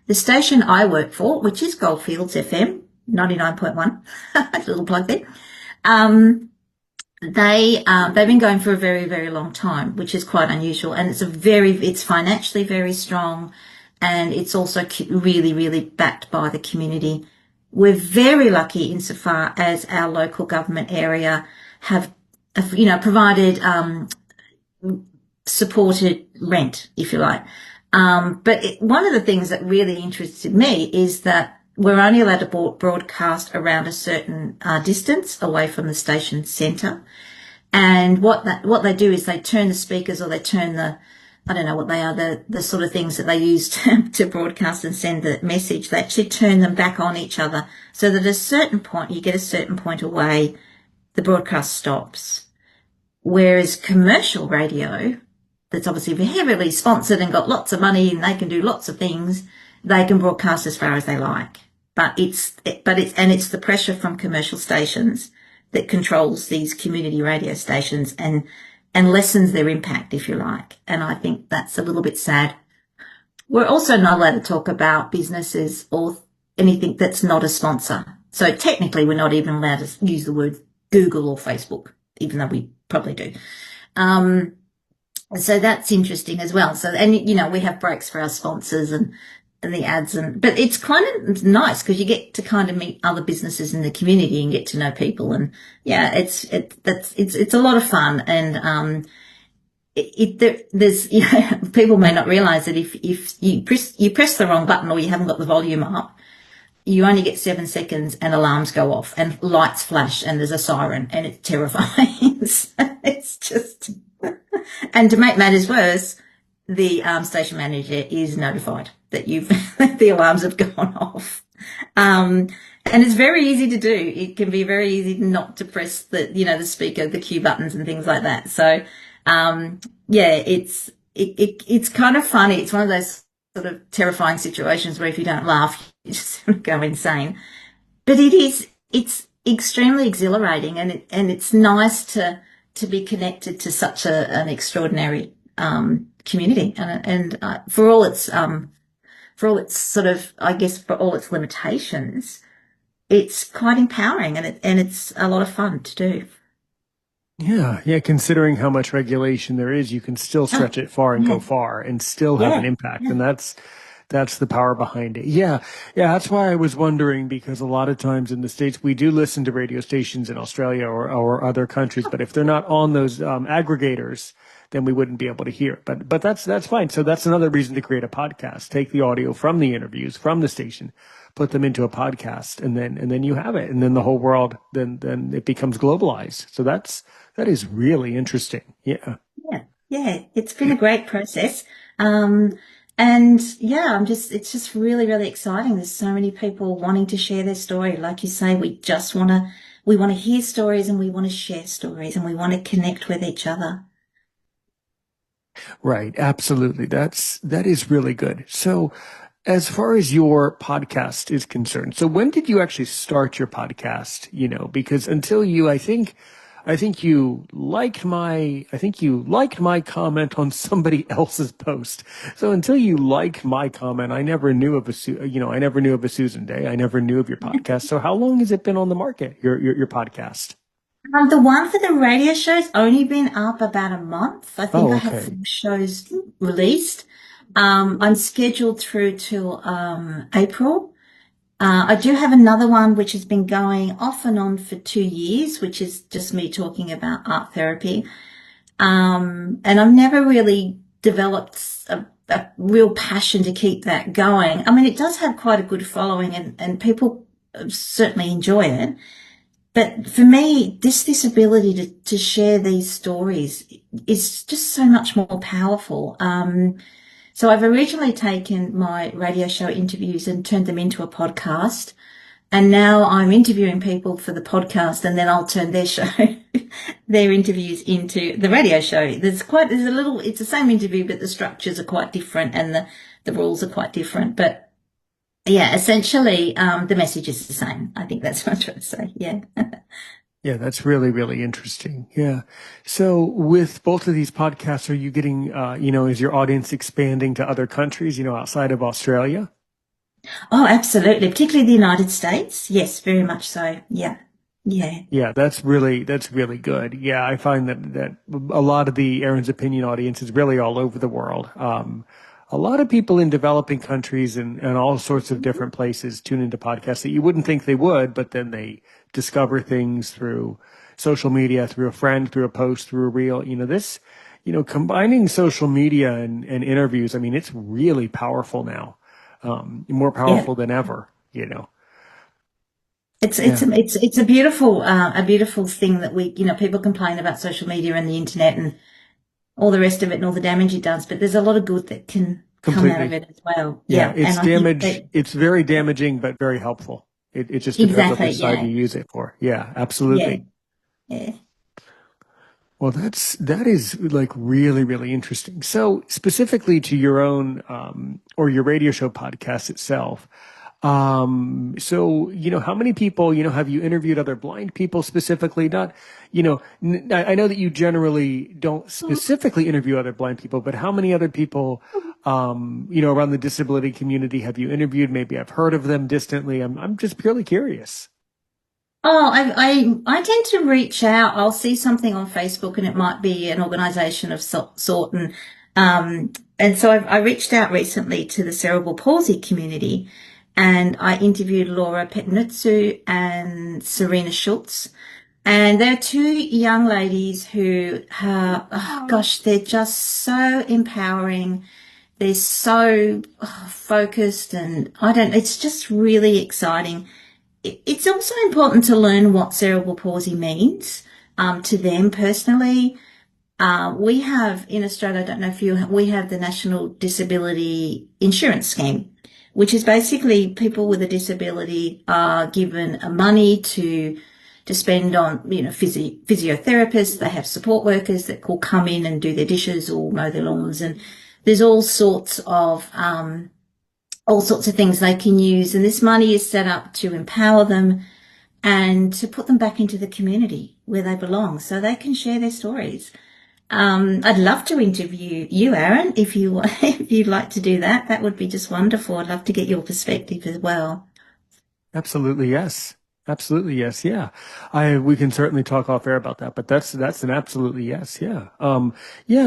The station I work for, which is Goldfields FM, 99.1, little plug there, they've been going for a very, very long time, which is quite unusual. And it's financially very strong, and it's also really, really backed by the community. We're very lucky insofar as our local government area have provided, supported rent, if you like. But one of the things that really interested me is that we're only allowed to broadcast around a certain distance away from the station centre. And what they do is they turn the speakers, or they turn I don't know what they are, the sort of things that they use to broadcast and send the message. They actually turn them back on each other, so that at a certain point, you get a certain point away, the broadcast stops. Whereas commercial radio, that's obviously heavily sponsored and got lots of money, and they can do lots of things, they can broadcast as far as they like. But it's the pressure from commercial stations that controls these community radio stations and lessens their impact, if you like. And I think that's a little bit sad. We're also not allowed to talk about businesses or anything that's not a sponsor. So technically, we're not even allowed to use the word Google or Facebook, even though we probably do. So that's interesting as well. So, and we have breaks for our sponsors and the ads, but it's kind of nice because you get to kind of meet other businesses in the community and get to know people. And yeah, it's a lot of fun. And, there's, people may not realize that if you press the wrong button, or you haven't got the volume up, you only get 7 seconds and alarms go off and lights flash and there's a siren, and it's terrifying. So it's just, and to make matters worse, the station manager is notified that the alarms have gone off. And it's very easy to do. It can be very easy not to press the speaker, the cue buttons and things like that. So, it's kind of funny. It's one of those sort of terrifying situations where if you don't laugh, you just go insane. But it's extremely exhilarating, and it's nice to be connected to such an extraordinary, community. And for all its sort of, I guess, for all its limitations, it's quite empowering, and it's a lot of fun to do. Yeah. Considering how much regulation there is, you can still stretch it far and go far and still have an impact. And that's the power behind it. Yeah. That's why I was wondering, because a lot of times in the States, we do listen to radio stations in Australia or other countries, but if they're not on those aggregators, then we wouldn't be able to hear it. But that's fine. So that's another reason to create a podcast. Take the audio from the interviews from the station, put them into a podcast, and then you have it. And then the whole world, then it becomes globalized. So that is really interesting. Yeah. Yeah. It's been a great process. It's just really, really exciting. There's so many people wanting to share their story. Like you say, we want to hear stories, and we want to share stories, and we want to connect with each other. Right. Absolutely. That is really good. So as far as your podcast is concerned, so when did you actually start your podcast? Because until I think you liked my comment on somebody else's post. So until you liked my comment, I never knew of a Susan Day. I never knew of your podcast. So how long has it been on the market, your podcast? The one for the radio show's only been up about a month. I think I have 4 shows released. I'm scheduled through till April. I do have another one which has been going off and on for 2 years, which is just me talking about art therapy. And I've never really developed a real passion to keep that going. I mean, it does have quite a good following, and people certainly enjoy it. But for me, this ability to share these stories is just so much more powerful. So I've originally taken my radio show interviews and turned them into a podcast. And now I'm interviewing people for the podcast, and then I'll turn their show, their interviews into the radio show. It's the same interview, but the structures are quite different and the rules are quite different. But yeah, essentially, the message is the same. I think that's what I'm trying to say. Yeah. Yeah, that's really, really interesting. Yeah. So with both of these podcasts, are you getting, is your audience expanding to other countries, outside of Australia? Oh, absolutely. Particularly the United States. Yes, very much so. Yeah. Yeah. Yeah, that's really good. Yeah, I find that a lot of the Aaron's Opinion audience is really all over the world. A lot of people in developing countries and all sorts of different places tune into podcasts that you wouldn't think they would, but then they discover things through social media, through a friend, through a post, through a reel. Combining social media and interviews, I mean, it's really powerful now. More powerful than ever, It's a beautiful thing that people complain about social media and the internet and all the rest of it and all the damage it does, but there's a lot of good that can come out of it as well. Yeah, it's very damaging, but very helpful. It just depends on which side you use it for. Yeah, absolutely. Yeah. Well, that is like really, really interesting. So specifically to your own, or your radio show podcast itself. How many people, have you interviewed other blind people specifically? Not, I know that you generally don't specifically interview other blind people, but how many other people, around the disability community have you interviewed? Maybe I've heard of them distantly. I'm just purely curious. Oh, I tend to reach out. I'll see something on Facebook and it might be an organization of sort. And so I reached out recently to the cerebral palsy community, and I interviewed Laura Petnutsu and Serena Schultz. And they're two young ladies who they're just so empowering. They're so focused, and it's just really exciting. It's also important to learn what cerebral palsy means to them personally. We have in Australia, I don't know we have the National Disability Insurance Scheme, which is basically people with a disability are given money to spend on, physiotherapists. They have support workers that will come in and do their dishes or mow their lawns, and there's all sorts of things they can use. And this money is set up to empower them and to put them back into the community where they belong so they can share their stories. I'd love to interview you, Aaron, if you'd like to do that. That would be just wonderful. I'd love to get your perspective as well. Absolutely, yes. Absolutely, yes. Yeah. We can certainly talk off air about that, but that's an absolutely yes. Yeah. And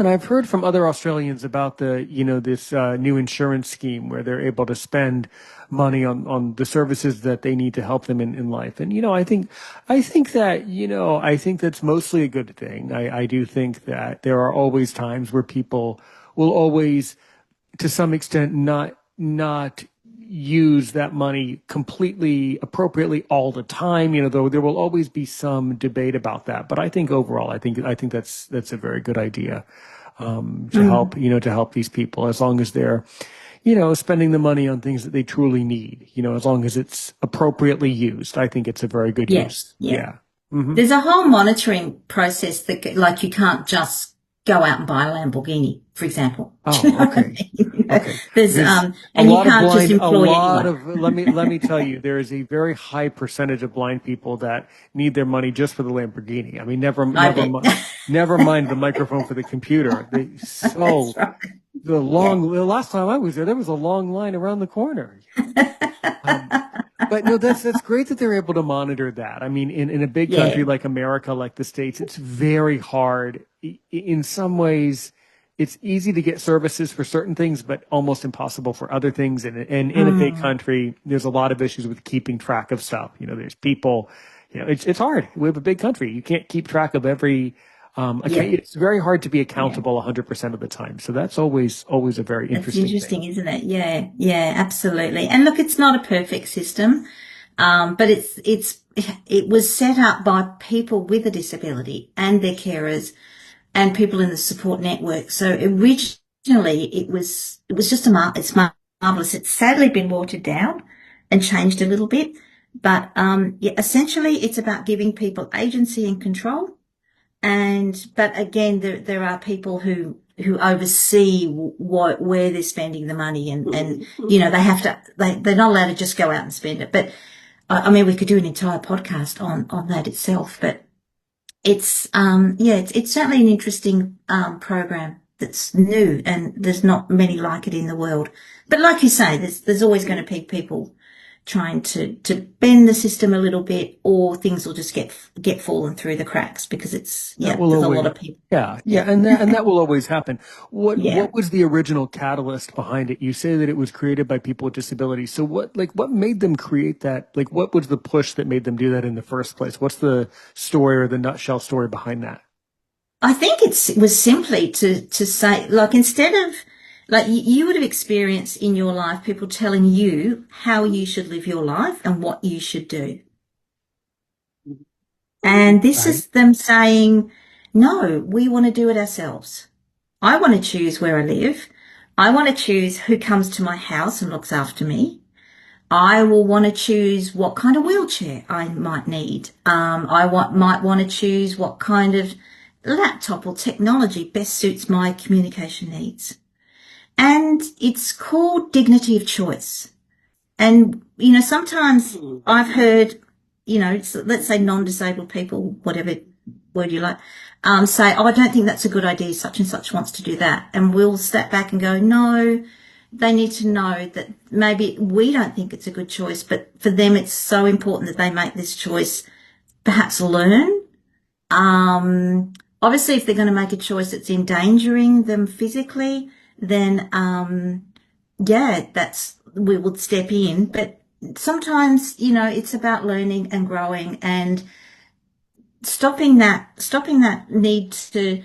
I've heard from other Australians about this new insurance scheme where they're able to spend money on the services that they need to help them in life. And, I think that's mostly a good thing. I do think that there are always times where people will always, to some extent, not use that money completely appropriately all the time, though there will always be some debate about that. But I think overall, I think that's a very good idea, to help these people, as long as they're, spending the money on things that they truly need, as long as it's appropriately used. I think it's a very good use. Yeah. Mm-hmm. There's a whole monitoring process that, like, you can't just go out and buy a Lamborghini, for example. Oh, okay. Okay. There's and you can't just employ anyone. Let me tell you, there is a very high percentage of blind people that need their money just for the Lamborghini. I mean, never mind the microphone for the computer. That's right. The last time I was there was a long line around the corner. But no, that's great that they're able to monitor that. I mean, in a big country like America, like the States, it's very hard. In some ways, it's easy to get services for certain things, but almost impossible for other things. And in a big country, there's a lot of issues with keeping track of stuff. There's people, it's hard. We have a big country. You can't keep track of every Yeah. It's very hard to be Yeah. accountable 100% of the time. So that's always a very It's interesting thing. interesting, isn't it? Yeah. Yeah, absolutely. And look, it's not a perfect system. But it was set up by people with a disability and their carers and people in the support network. So originally it was just it's marvelous. It's sadly been watered down and changed a little bit. But, yeah, essentially it's about giving people agency and control. But again, there are people who oversee where they're spending the money and, they're not allowed to just go out and spend it. But I mean, we could do an entire podcast on that itself, but it's certainly an interesting, program that's new and there's not many like it in the world. But like you say, there's always going to be people trying to bend the system a little bit, or things will just get fallen through the cracks because there's a lot of people. Yeah, and that will always happen. Yeah. What was the original catalyst behind it? You say that it was created by people with disabilities. So what made them create that? Like, what was the push that made them do that in the first place? What's the story or the nutshell story behind that? I think it was simply to say, like, instead of, like, you would have experienced in your life people telling you how you should live your life and what you should do. And this is them saying, no, we want to do it ourselves. I want to choose where I live. I want to choose who comes to my house and looks after me. I will want to choose what kind of wheelchair I might need. Might want to choose what kind of laptop or technology best suits my communication needs. And it's called dignity of choice. And, sometimes I've heard, let's say non-disabled people, whatever word you like, say, oh, I don't think that's a good idea. Such and such wants to do that. And we'll step back and go, no, they need to know that maybe we don't think it's a good choice, but for them, it's so important that they make this choice, perhaps learn. Obviously, if they're going to make a choice that's endangering them physically, then, we would step in. But sometimes, it's about learning and growing and stopping that need to,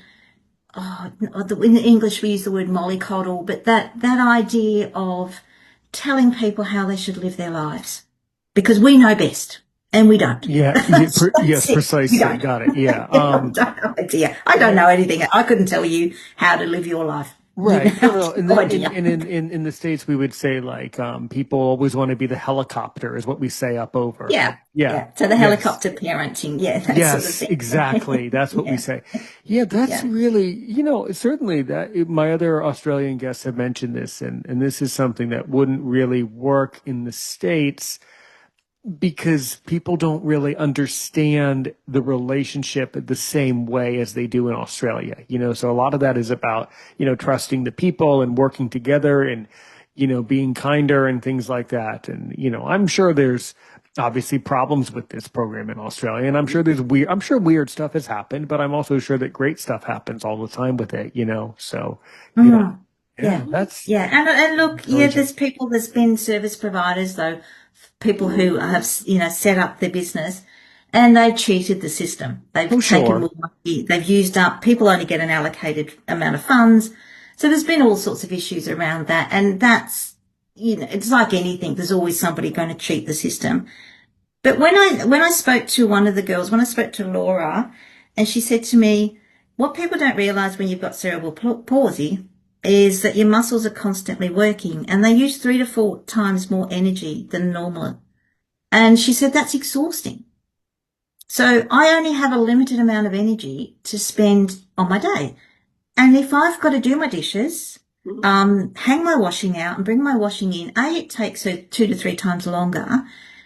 in English we use the word mollycoddle, but that idea of telling people how they should live their lives because we know best. And we don't. Yeah. Yes, precisely. Got it. Yeah. I don't know anything. I couldn't tell you how to live your life. Right. And in the States, we would say people always want to be the helicopter is what we say up over. Yeah. Yeah. So the helicopter parenting. Yeah. That sort of thing. Exactly. That's what we say. Yeah. That's really, certainly my other Australian guests have mentioned this, and this is something that wouldn't really work in the States, because people don't really understand the relationship the same way as they do in Australia. So a lot of that is about, trusting the people and working together and, being kinder and things like that. And, I'm sure there's obviously problems with this program in Australia, and I'm sure weird stuff has happened, but I'm also sure that great stuff happens all the time with it, so, And look, there's been service providers though, people who have, set up their business and they've cheated the system. They've taken more money. They've used up, people only get an allocated amount of funds. So there's been all sorts of issues around that. And that's, it's like anything. There's always somebody going to cheat the system. But when I spoke to one of the girls, when I spoke to Laura, and she said to me, what people don't realize when you've got cerebral palsy is that your muscles are constantly working and they use 3 to 4 times more energy than normal. And she said, that's exhausting. So I only have a limited amount of energy to spend on my day. And if I've got to do my dishes, hang my washing out and bring my washing in, it takes her 2 to 3 times longer.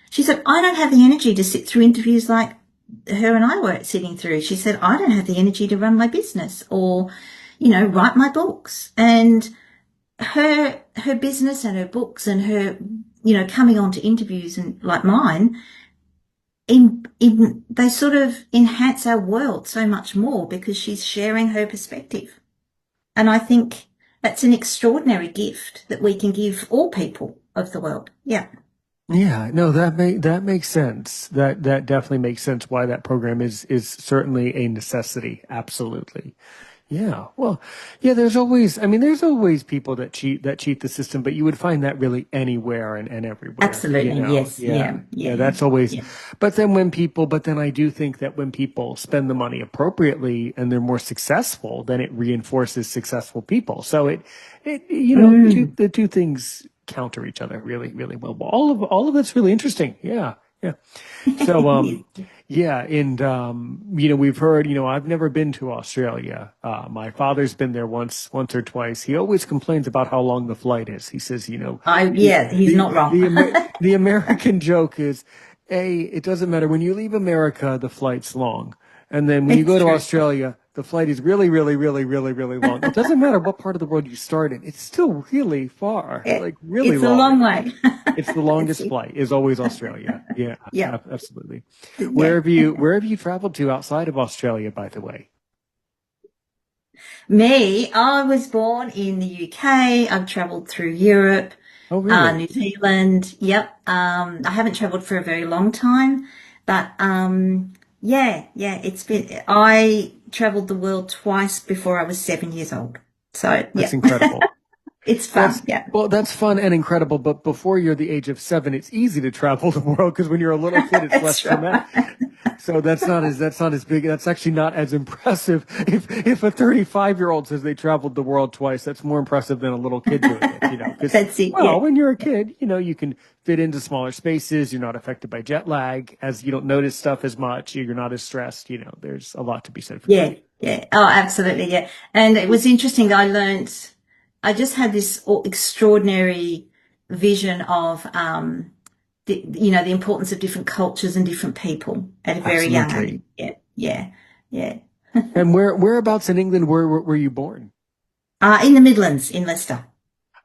She said, I don't have the energy to sit through interviews like her and I were sitting through. She said, I don't have the energy to run my business or, write my books. And her business and her books and her, coming on to interviews and like mine, they sort of enhance our world so much more because she's sharing her perspective. And I think that's an extraordinary gift that we can give all people of the world. Yeah. Yeah, no, that makes sense. That definitely makes sense why that program is certainly a necessity. Absolutely. Yeah. Well, yeah, there's always people that cheat the system, but you would find that really anywhere and everywhere, you Absolutely. know. Yes. Yeah. Yeah. Yeah, Yeah. that's always, Yeah. but then I do think that when people spend the money appropriately and they're more successful, then it reinforces successful people. So Mm. the two things counter each other really, really well. But all of that's really interesting. Yeah. Yeah. So, Yes. yeah, and we've heard, I've never been to Australia. My father's been there once or twice. He always complains about how long the flight is. He says, Yeah, he's not wrong. the American joke is, it doesn't matter when you leave America, the flight's long, and then when you It's go to true. Australia, the flight is really, really, really, really, really long. It doesn't matter what part of the world you start in; it's still really far, like really It's a long. long way. It's the It's, longest flight is always Australia. Yeah, yeah. absolutely. Yeah. Where have you traveled to outside of Australia, by the way? Me, I was born in the UK. I've traveled through Europe, Oh, really? New Zealand. Yep. I haven't traveled for a very long time, but yeah, I traveled the world twice before I was 7 years old. So That's yeah, incredible. it's That's fun. Yeah. well, that's fun and incredible. But before you're the age of 7, it's easy to travel the world because when you're a little kid, it's less That's traumatic. right. So that's not as big. That's actually not as impressive. If a 35-year-old says they traveled the world twice, that's more impressive than a little kid doing it. Because That's it. well, Yeah. when you're a kid, you can fit into smaller spaces. You're not affected by jet lag, as you don't notice stuff as much. You're not as stressed. There's a lot to be said for that. Yeah. Yeah. Oh, absolutely. Yeah. And it was interesting. I just had this extraordinary vision of, the importance of different cultures and different people at a very young Absolutely. age. Yeah. Yeah. Yeah. And whereabouts in England were you born? In the Midlands in Leicester.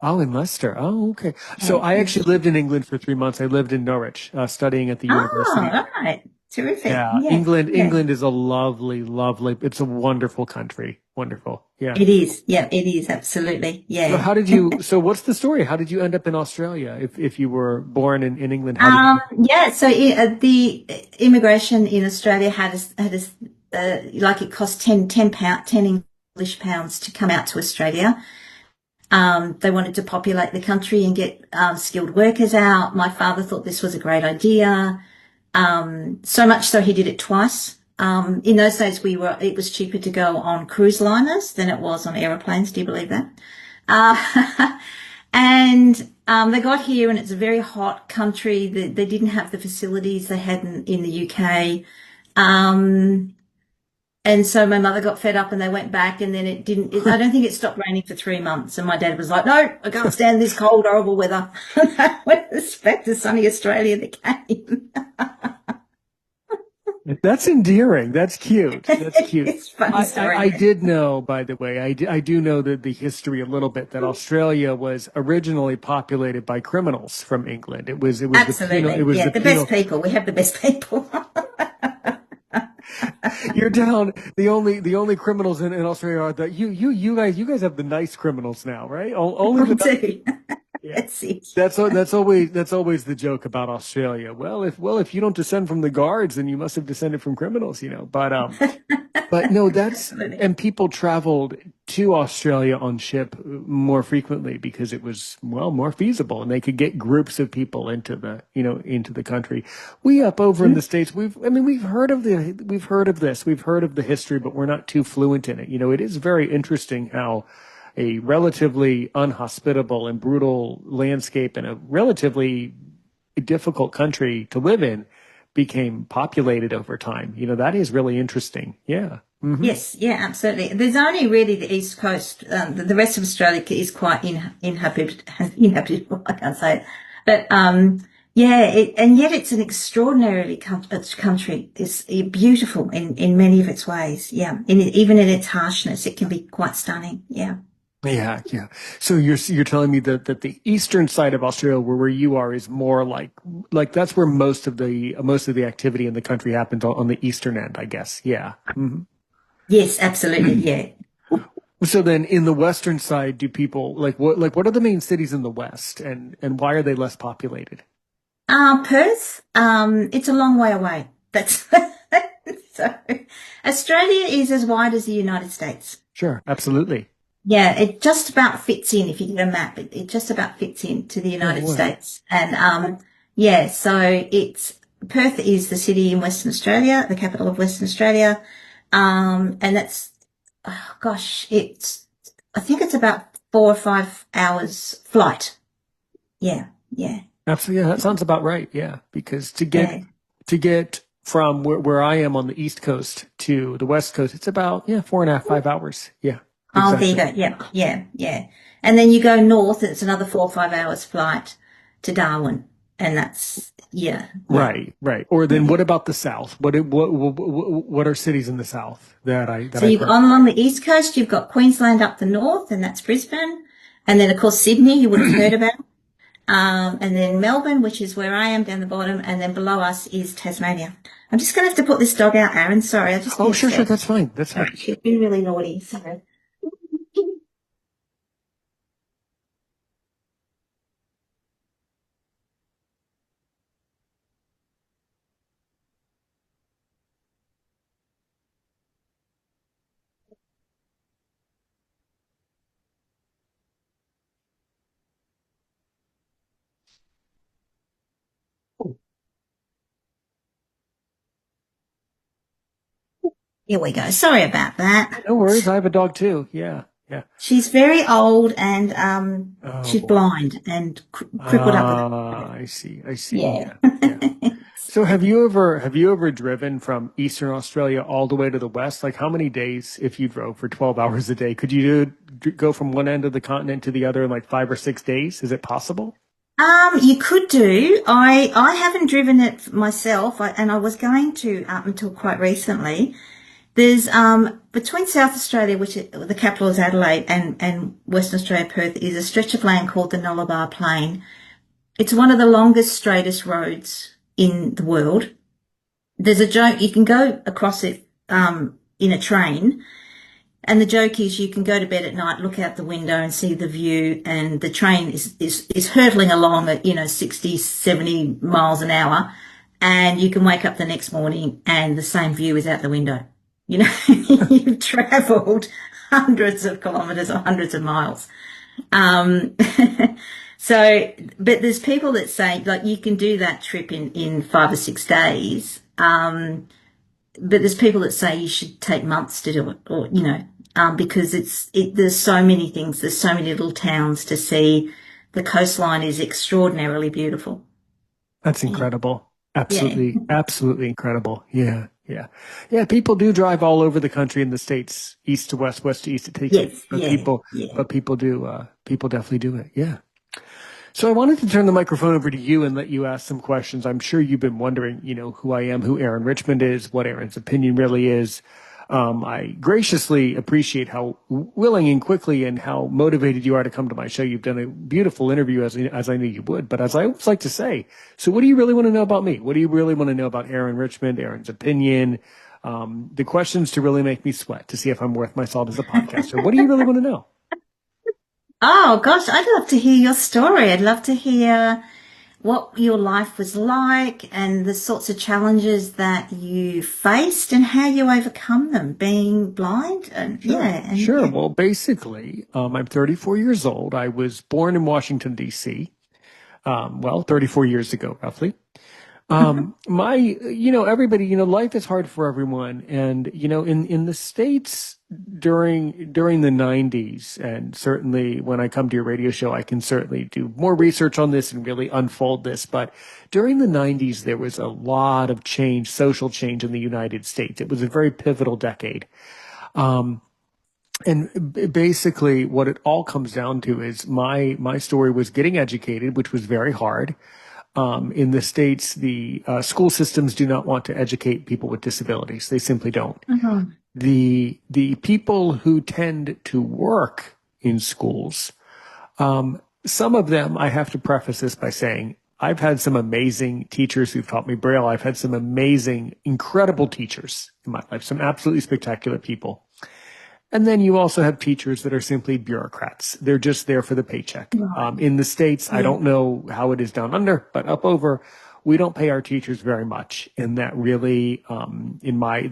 Oh, in Leicester. Oh, okay. So Yeah. I Yeah. actually lived in England for 3 months. I lived in Norwich, studying at the Oh, university all there. right. Terrific. Yeah, Yeah. England. Yeah. England is a lovely, lovely. It's a wonderful country. Wonderful. Yeah. It is. Yeah, it is. Absolutely. So Yeah. how did you? So what's the story? How did you end up in Australia? If you were born in England, how did you? Yeah, so the immigration in Australia like it cost 10 English pounds to come out to Australia. They wanted to populate the country and get skilled workers out. My father thought this was a great idea. So much so he did it twice. In those days it was cheaper to go on cruise liners than it was on aeroplanes. Do you believe that? Uh, and they got here and it's a very hot country. They didn't have the facilities they had in the UK. And so my mother got fed up and they went back and then I don't think it stopped raining for 3 months. And my dad was like, no, I can't stand this cold, horrible weather. And I went back to sunny Australia they came. That's endearing. That's cute. That's cute. It's a funny story. I did know, by the way, I do know the history a little bit that Australia was originally populated by criminals from England. It was Absolutely. Yeah, the the best penal. people. We have the best people. You're down. The only criminals in Australia are that you guys have the nice criminals now, right? Only We the do. yeah. That's it. That's always the joke about Australia. Well, if you don't descend from the guards, then you must have descended from criminals. But no, Absolutely. and people traveled to Australia on ship more frequently because it was, well, more feasible and they could get groups of people into the country. We up over in the States, we've heard of this, we've heard of the history, but we're not too fluent in it. It is very interesting how a relatively unhospitable and brutal landscape and a relatively difficult country to live in became populated over time. That is really interesting. Yeah. Hmm. Yes, yeah, absolutely. There's only really the East Coast. The rest of Australia is quite inhabitable. I can't say it, but yeah, and yet it's an extraordinarily country. It's beautiful in many of its ways. Yeah, even in its harshness, it can be quite stunning. Yeah. Yeah, yeah. So you're telling me that the eastern side of Australia, where you are, is more like that's where most of the activity in the country happens on the eastern end, I guess. Yeah. Hmm. Yes, absolutely. Yeah. So then, in the western side, do people what are the main cities in the west, and why are they less populated? Perth, it's a long way away. That's so Australia is as wide as the United States. Sure, absolutely. Yeah, it just about fits in. If you get a map, it just about fits into the Oh, United wow. States. And yeah, so it's Perth is the city in Western Australia, the capital of Western Australia. And that's, oh gosh, I think it's about 4 or 5 hours flight. Yeah, yeah, Absolutely. Yeah, that sounds about right. Yeah. Because yeah. to get from where I am on the East Coast to the West Coast, it's about, yeah, 4.5, 5 hours. Yeah, Oh, there you exactly. go. Yeah, yeah, yeah. And then you go north, and it's another 4 or 5 hours flight to Darwin, and that's yeah, yeah. Right, right. Or then Yeah. what about the South? What are cities in the South that So I you've probably, on along the east coast, you've got Queensland up the north, and that's Brisbane, and then of course Sydney, you would have heard about, and then Melbourne, which is where I am down the bottom, and then below us is Tasmania. I'm just going to have to put this dog out, Aaron. Sorry, I just Oh, need a sure, sure. sec. That's fine. That's All fine. right, she's been really naughty. Sorry. Here we go. Sorry about that. No worries. I have a dog too. Yeah, yeah. She's very old and Oh she's boy. blind and crippled up with it. Ah, I see. I see. Yeah. Yeah, yeah. So have you ever driven from Eastern Australia all the way to the west? Like how many days, if you drove for 12 hours a day, could you go from one end of the continent to the other in like 5 or 6 days? Is it possible? You could do. I haven't driven it myself, and I was going to up until quite recently. There's between South Australia, the capital is Adelaide, and Western Australia, Perth, is a stretch of land called the Nullarbor Plain. It's one of the longest, straightest roads in the world. There's a joke you can go across it in a train. And the joke is you can go to bed at night, look out the window and see the view, and the train is hurtling along at, 60, 70 miles an hour. And you can wake up the next morning and the same view is out the window. You've traveled hundreds of kilometers or hundreds of miles. Um, but there's people that say, like, you can do that trip in 5 or 6 days. But there's people that say you should take months to do it, or because there's so many things, there's so many little towns to see. The coastline is extraordinarily beautiful. That's Yeah, incredible. yeah, Absolutely, absolutely incredible. Yeah, yeah. Yeah, people do drive all over the country in the States, east to west, west to east. It takes it, yes, yeah, yeah. but people do, people definitely do it. Yeah. So I wanted to turn the microphone over to you and let you ask some questions. I'm sure you've been wondering, who I am, who Aaron Richmond is, what Aaron's opinion really is. I graciously appreciate how willing and quickly and how motivated you are to come to my show. You've done a beautiful interview as I knew you would. But as I always like to say, so what do you really want to know about me? What do you really want to know about Aaron Richmond, Aaron's opinion? The questions to really make me sweat to see if I'm worth my salt as a podcaster. What do you really want to know? Oh gosh, I'd love to hear your story. I'd love to hear what your life was like and the sorts of challenges that you faced and how you overcome them, being blind and Sure, yeah, and sure. yeah. Well, basically, I'm 34 years old. I was born in Washington, D.C. 34 years ago, roughly. Everybody, life is hard for everyone. And, in the States during the 90s, and certainly when I come to your radio show, I can certainly do more research on this and really unfold this. But during the 90s, there was a lot of change, social change in the United States. It was a very pivotal decade. And basically what it all comes down to is my story was getting educated, which was very hard. In the States, the school systems do not want to educate people with disabilities. They simply don't. Mhm. The people who tend to work in schools, some of them, I have to preface this by saying, I've had some amazing teachers who've taught me Braille. I've had some amazing, incredible teachers in my life, some absolutely spectacular people. And then you also have teachers that are simply bureaucrats. They're just there for the paycheck. Right. In the States, I Yeah. don't know how it is down under, but up over, we don't pay our teachers very much. And that really,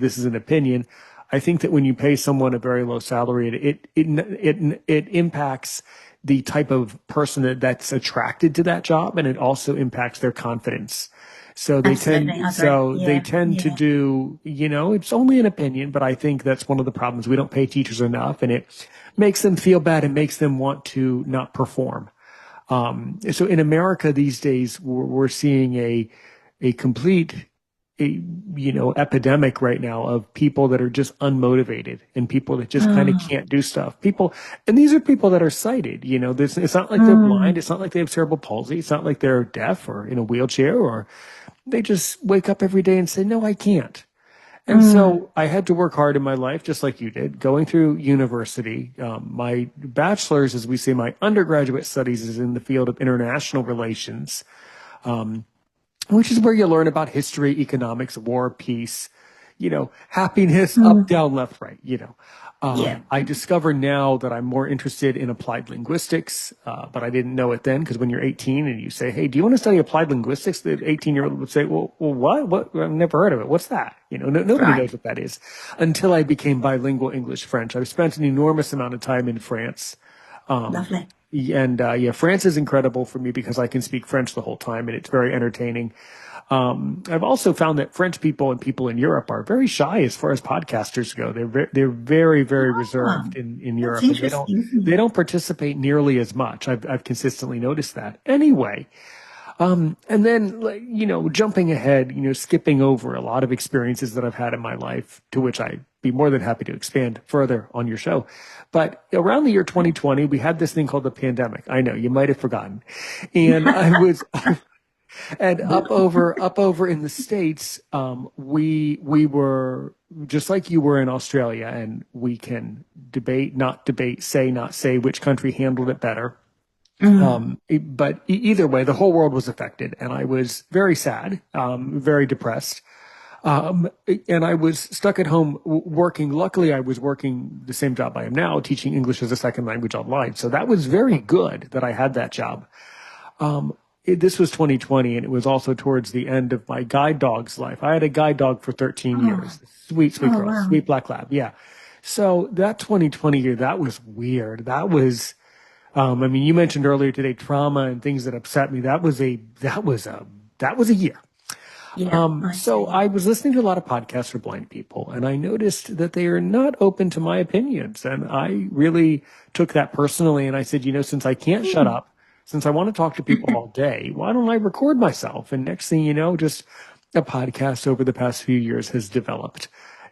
this is an opinion. I think that when you pay someone a very low salary, it impacts the type of person that's attracted to that job, and it also impacts their confidence. So Absolutely. I agree. they Yeah. tend to Yeah. do, it's only an opinion, but I think that's one of the problems. We don't pay teachers enough, and it makes them feel bad and makes them want to not perform. So in America these days, we're seeing a complete, epidemic right now of people that are just unmotivated and people that just kind of Oh. can't do stuff. And these are people that are sighted, it's not like they're blind. It's not like they have cerebral palsy. It's not like they're deaf or in a wheelchair, or they just wake up every day and say, no, I can't. And so I had to work hard in my life, just like you did, going through university. My bachelor's, as we say, my undergraduate studies is in the field of international relations, which is where you learn about history, economics, war, peace, happiness, up, down, left, right, Yeah. I discover now that I'm more interested in applied linguistics, but I didn't know it then, because when you're 18 and you say, hey, do you want to study applied linguistics? The 18-year-old would say, well, what? What? I've never heard of it. What's that? Nobody Right. knows what that is, until I became bilingual English-French. I've spent an enormous amount of time in France. Lovely. And France is incredible for me because I can speak French the whole time, and it's very entertaining. I've also found that French people and people in Europe are very shy as far as podcasters go. They're very, very Ah, reserved in that's Europe, and interesting, isn't they it? don't participate nearly as much. I've consistently noticed that. Anyway, and then, like, jumping ahead, skipping over a lot of experiences that I've had in my life, to which I'd be more than happy to expand further on your show. But around the year 2020, we had this thing called the pandemic. I know you might have forgotten. And and up over in the States, we were just like you were in Australia, and we can debate, not debate, say, not say which country handled it better. But either way, the whole world was affected, and I was very sad, very depressed. And I was stuck at home working. Luckily, I was working the same job I am now, teaching English as a second language online. So that was very good that I had that job. This was 2020, and it was also towards the end of my guide dog's life. I had a guide dog for 13 Oh. years. Sweet, sweet Oh, girl, wow. sweet black lab. Yeah. So that 2020 year, that was weird. That was, you mentioned earlier today trauma and things that upset me. That was a year. Yeah, I So see. I was listening to a lot of podcasts for blind people, and I noticed that they are not open to my opinions. And I really took that personally. And I said, since I can't shut up, since I want to talk to people all day, why don't I record myself? And next thing you know, just a podcast over the past few years has developed.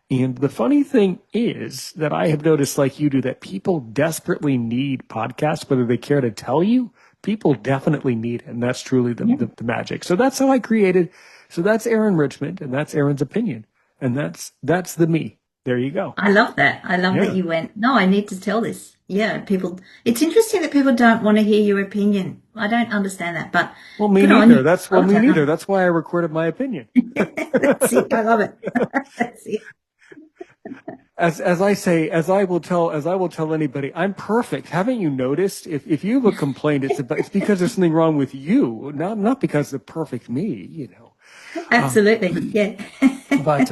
And the funny thing is that I have noticed, like you do, that people desperately need podcasts, whether they care to tell you. People definitely need it, and that's truly Yeah. the magic. So that's how I created. So that's Aaron Richmond, and that's Aaron's opinion, and that's the me. There you go. I love that. I love that Yeah. you went, no, I need to tell this. Yeah, people, it's interesting that people don't want to hear your opinion. I don't understand that, but Well, me good on neither. you. Well Me neither. done. That's why I recorded my opinion. That's it. I love it. That's it. As I say, as I will tell anybody, I'm perfect. Haven't you noticed? If you have a complaint, it's because there's something wrong with you, not because of perfect me. Absolutely. Yeah. But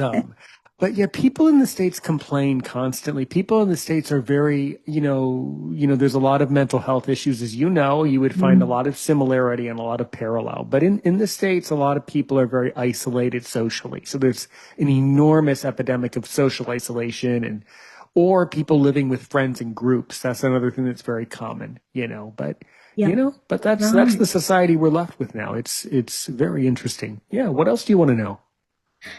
but yeah, people in the States complain constantly. People in the States are very, there's a lot of mental health issues, as you would find a lot of similarity and a lot of parallel. But in the States, a lot of people are very isolated socially. So there's an enormous epidemic of social isolation, or people living with friends in groups. That's another thing that's very common, but Yeah. but that's Right. the society we're left with now. It's very interesting. Yeah. What else do you want to know?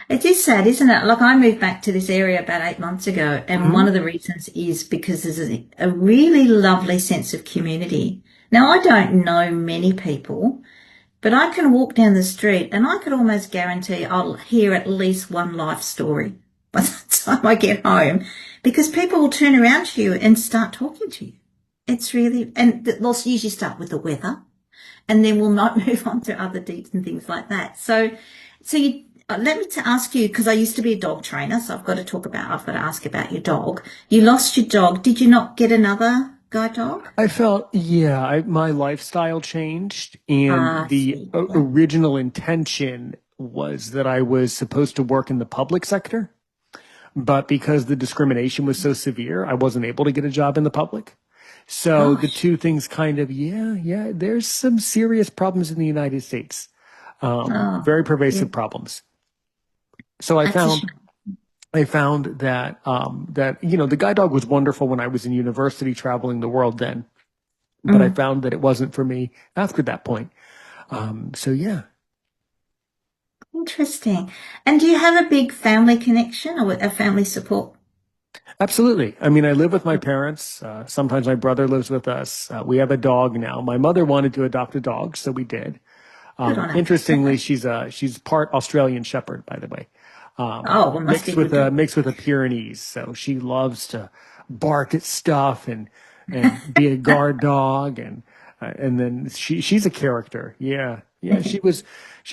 It is sad, isn't it? Like I moved back to this area about 8 months ago, and one of the reasons is because there's a really lovely sense of community. Now, I don't know many people, but I can walk down the street and I could almost guarantee I'll hear at least one life story by the time I get home, because people will turn around to you and start talking to you. It's really, and they'll usually start with the weather, and then we'll not move on to other deeds and things like that. So let me to ask you, because I used to be a dog trainer, so I've got to ask about your dog. You lost your dog. Did you not get another guide dog? I felt, yeah, my lifestyle changed, and Ah, I the see. Yeah. original intention was that I was supposed to work in the public sector, but because the discrimination was so severe, I wasn't able to get a job in the public. So the Gosh. two things kind of, yeah, there's some serious problems in the United States, Oh, very yeah. pervasive problems. So That's a shame. I found that the guide dog was wonderful when I was in university traveling the world then, but I Mm, found that it wasn't for me after that point. So yeah, interesting. And do you have a big family connection or a family support? absolutely. I mean, I live with my parents. Sometimes my brother lives with us. We have a dog now. My mother wanted to adopt a dog, so we did. Good on her. Interestingly, she's part Australian Shepherd, by the way, Oh, well, must be good to. mixed with a Pyrenees. So she loves to bark at stuff and be a guard dog, and then she's a character. Yeah, yeah. She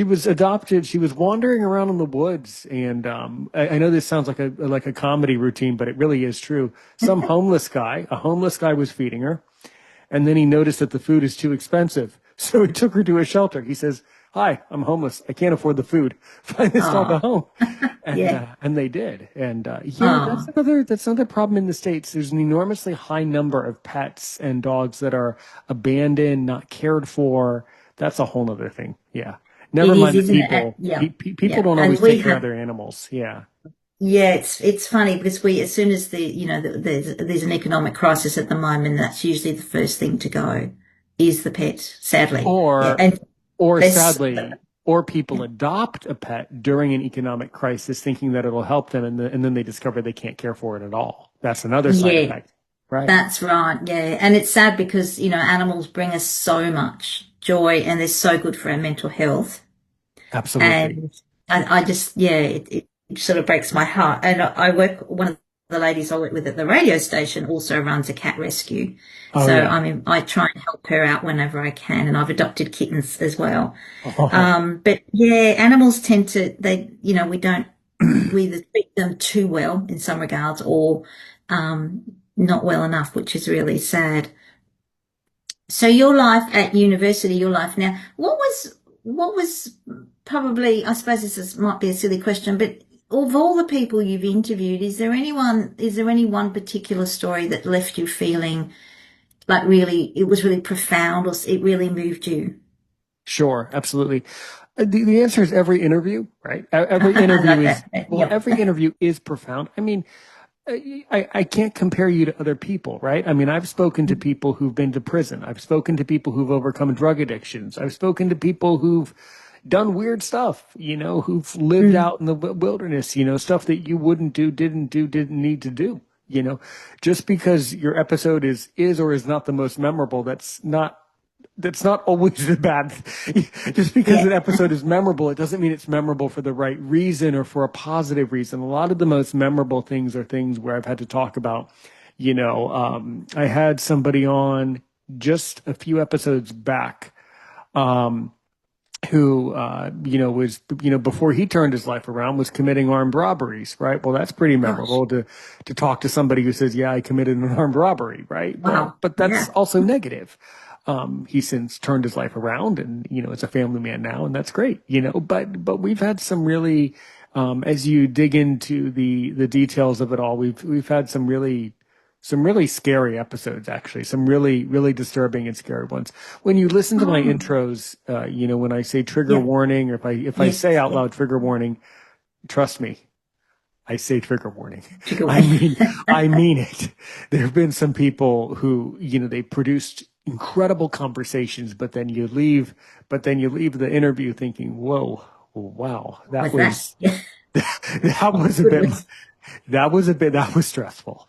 was adopted. She was wandering around in the woods, and I know this sounds like a comedy routine, but it really is true. A homeless guy was feeding her, and then he noticed that the food is too expensive. So he took her to a shelter. He says, "Hi, I'm homeless. I can't afford the food. Find this dog a Oh, home." yeah. And they did. And yeah, Oh, that's another problem in the States. There's an enormously high number of pets and dogs that are abandoned, not cared for. That's a whole other thing. Yeah. it Never is, mind the isn't it? people. Yeah. People Yeah. don't And always we take care of have, their animals. Yeah. yeah, it's funny because as soon as there's an economic crisis at the moment, that's usually the first thing to go is the pet, sadly. Yeah. Or And Or there's, sadly, or people adopt a pet during an economic crisis thinking that it'll help them, and then they discover they can't care for it at all. That's another side yeah, effect, right? that's right. Yeah. And it's sad because, animals bring us so much joy and they're so good for our mental health. Absolutely. And I just, yeah, it sort of breaks my heart. And one of the ladies I work with at the radio station also runs a cat rescue. Oh, So, yeah. I mean, I try and help her out whenever I can. And I've adopted kittens as well. Oh, But yeah, animals tend to, we either treat them too well in some regards or, not well enough, which is really sad. So your life at university, your life now, what was probably, I suppose might be a silly question, but of all the people you've interviewed, is there any one particular story that left you feeling like really, it was really profound or it really moved you? sure, absolutely. The answer is every interview, right? I like that. Yep. Every interview is profound. I mean, I can't compare you to other people, right? I mean, I've spoken to people who've been to prison. I've spoken to people who've overcome drug addictions. I've spoken to people who've done weird stuff, who've lived Mm. out in the wilderness, stuff that you wouldn't do, didn't need to do. Just because your episode is or is not the most memorable, that's not always the bad. Just because Yeah. an episode is memorable, it doesn't mean it's memorable for the right reason or for a positive reason. A lot of the most memorable things are things where I've had to talk about, I had somebody on just a few episodes back, um, who, was, before he turned his life around, was committing armed robberies, right? Well, that's pretty Gosh. memorable to talk to somebody who says, yeah, I committed an armed robbery, right? Well, Wow. but that's Yeah. also negative. He since turned his life around and, is a family man now, and that's great, but we've had some really, as you dig into the details of it all, we've had some really scary episodes, actually, some really, really disturbing and scary ones. When you listen to my Oh, intros, when I say trigger yeah. warning, or if I Yes. say out Yeah. loud trigger warning, trust me, I say trigger warning. Trigger I warning. mean, I mean it. There have been some people who, they produced incredible conversations, but then you leave the interview thinking, whoa, wow, Was that? Yeah. that was a bit, Goodness. that was stressful.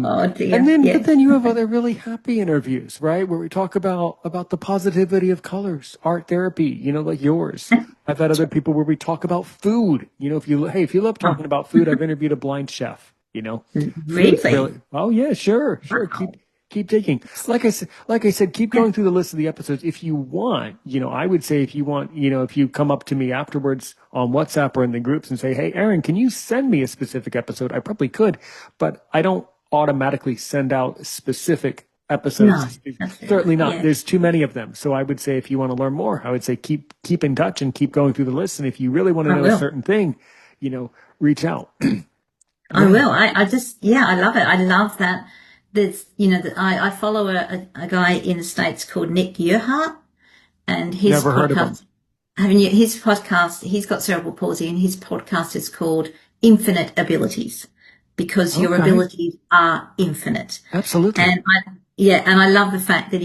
Oh dear. But Yeah. then you have other really happy interviews, right? Where we talk about the positivity of colors, art therapy, like yours. I've had other people where we talk about food. If you love talking Oh, about food, I've interviewed a blind chef, food really? really, oh yeah, sure. Wow. Keep taking. Like I said, keep going through the list of the episodes. If you want, I would say if you want, if you come up to me afterwards on WhatsApp or in the groups and say, hey, Aaron, can you send me a specific episode? I probably could, but I don't automatically send out specific No, episodes. absolutely Certainly not. not. Yeah, There's too many of them. So I would say if you want to learn more, I would say keep in touch and keep going through the list. And if you really want to I know a will. certain thing, reach out. I Yeah. will. I just, yeah, I love it. I love that. There's, I follow a guy in the States called Nick Yearhart, and his Never heard of them. podcast, his podcast, he's got cerebral palsy, and his podcast is called Infinite Abilities, because your Okay. abilities are infinite. Absolutely. And and I love the fact that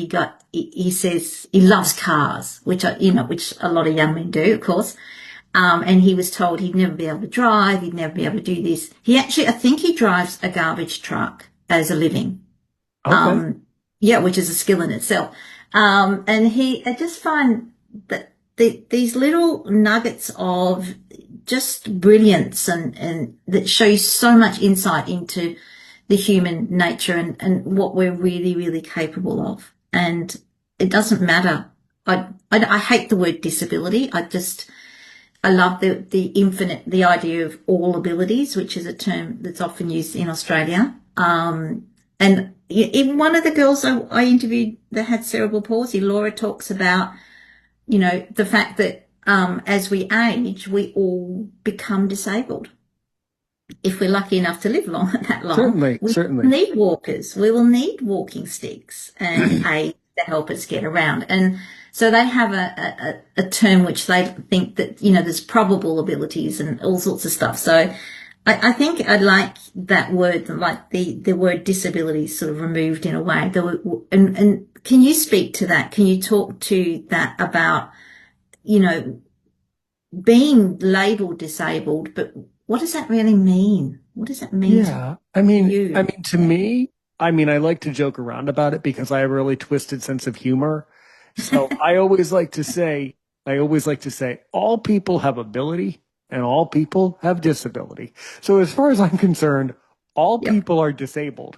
he says he loves cars, which which a lot of young men do, of course. And he was told he'd never be able to drive, he'd never be able to do this. I think he drives a garbage truck as a living. Okay. Which is a skill in itself. And I just find that these little nuggets of just brilliance and that show you so much insight into the human nature and what we're really, really capable of. And it doesn't matter. I hate the word disability. I love the idea of all abilities, which is a term that's often used in Australia. And even one of the girls I interviewed that had cerebral palsy, Laura, talks about, the fact that as we age, we all become disabled. If we're lucky enough to live that long, we Certainly. need walkers. We will need walking sticks and aids to help us get around. And so they have a term which they think that, there's probable abilities and all sorts of stuff. So I think I like that word, like the word disability sort of removed in a way. And can you speak to that? Can you talk to that about, being labeled disabled, but what does that really mean? What does that mean Yeah. to you? To me, I like to joke around about it because I have a really twisted sense of humor. So I always like to say, all people have ability and all people have disability. So as far as I'm concerned, all Yep. people are disabled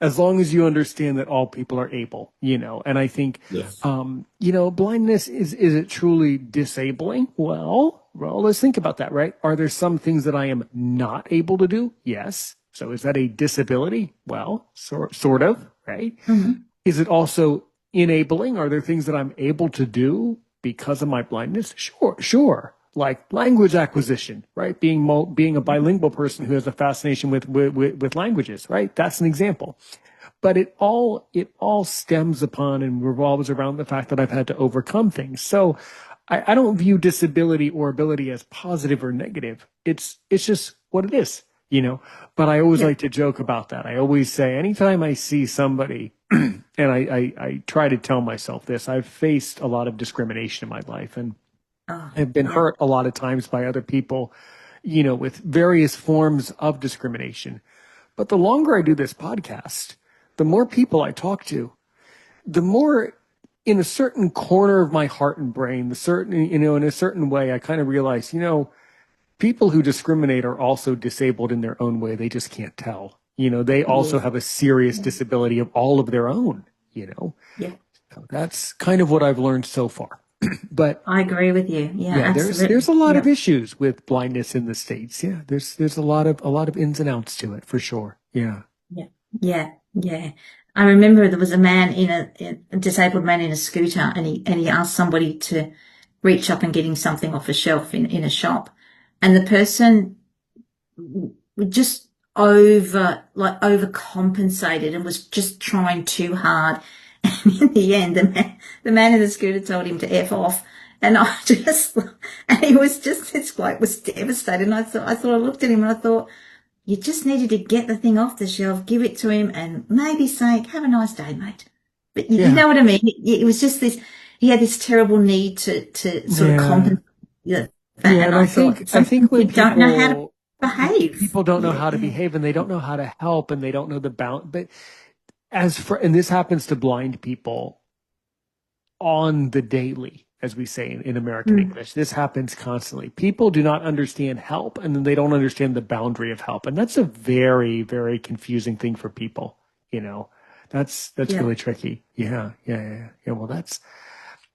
as long as you understand that all people are able, and I think, Yes. blindness, is it truly disabling? Well, let's think about that, right? Are there some things that I am not able to do? Yes. So is that a disability? Well, sort of, right? Mm-hmm. Is it also enabling? Are there things that I'm able to do because of my blindness? Sure. Like language acquisition, right? Being a bilingual person who has a fascination with languages, right? That's an example. But it all stems upon and revolves around the fact that I've had to overcome things. So I don't view disability or ability as positive or negative. It's just what it is, But I always like to joke about that. I always say, anytime I see somebody, and I try to tell myself this, I've faced a lot of discrimination in my life, and I've been hurt a lot of times by other people, with various forms of discrimination. But the longer I do this podcast, the more people I talk to, the more in a certain corner of my heart and brain, in a certain way, I kind of realize, people who discriminate are also disabled in their own way. They just can't tell. They also have a serious disability of all of their own, So that's kind of what I've learned so far. But I agree with you. Yeah, absolutely. there's a lot of issues with blindness in the States. Yeah, there's a lot of ins and outs to it for sure. Yeah. Yeah. I remember there was a man a disabled man in a scooter, and he asked somebody to reach up and get him something off a shelf in a shop, and the person just overcompensated and was just trying too hard. And in the end, the man in the scooter told him to F off. And and he was just, his bloke was devastated. And I looked at him and I thought, you just needed to get the thing off the shelf, give it to him, and maybe say, have a nice day, mate. But you know what I mean? It was just he had this terrible need to sort of compensate. And I think when people don't know how to behave. People don't know how to behave, and they don't know how to help, and they don't know the bound. But and this happens to blind people on the daily, as we say in American English. This happens constantly. People do not understand help, and then they don't understand the boundary of help. And that's a very, very confusing thing for people, That's Yeah. really tricky. Yeah. Well,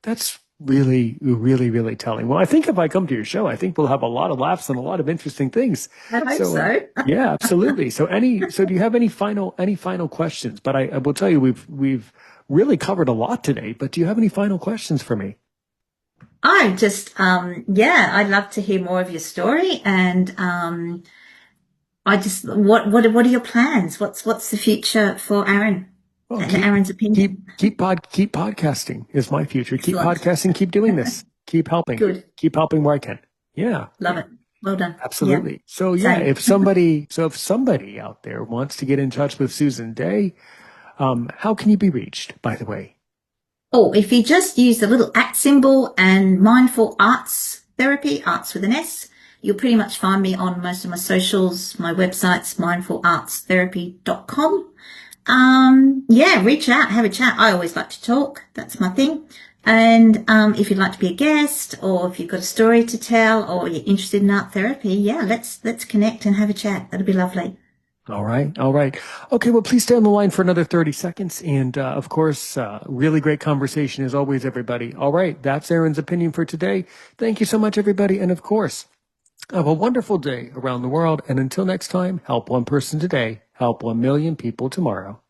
that's really, really, really telling. Well, I think if I come to your show, I think we'll have a lot of laughs and a lot of interesting things. I hope So, so. yeah, absolutely. So do you have any final questions? But I will tell you, we've really covered a lot today, but do you have any final questions for me? I just, I'd love to hear more of your story, and what are your plans? What's the future for Aaron Well, and Aaron's opinion? keep podcasting is my future. Keep Excellent. podcasting, keep doing this, keep helping, Good. keep helping where I can. Yeah. Love it. Well done. Absolutely. Yeah. So yeah, Same. if somebody out there wants to get in touch with Susan Day, how can you be reached, by the way? Oh, if you just use the little @ symbol and mindful arts therapy, arts with an S, you'll pretty much find me on most of my socials. My website's mindfulartstherapy.com. Reach out, have a chat. I always like to talk. That's my thing. And if you'd like to be a guest, or if you've got a story to tell, or you're interested in art therapy, yeah, let's connect and have a chat. That'd be lovely. All right. Okay, well, please stay on the line for another 30 seconds. And of course, really great conversation as always, everybody. All right, that's Aaron's opinion for today. Thank you so much, everybody. And of course, have a wonderful day around the world. And until next time, help one person today, help 1 million people tomorrow.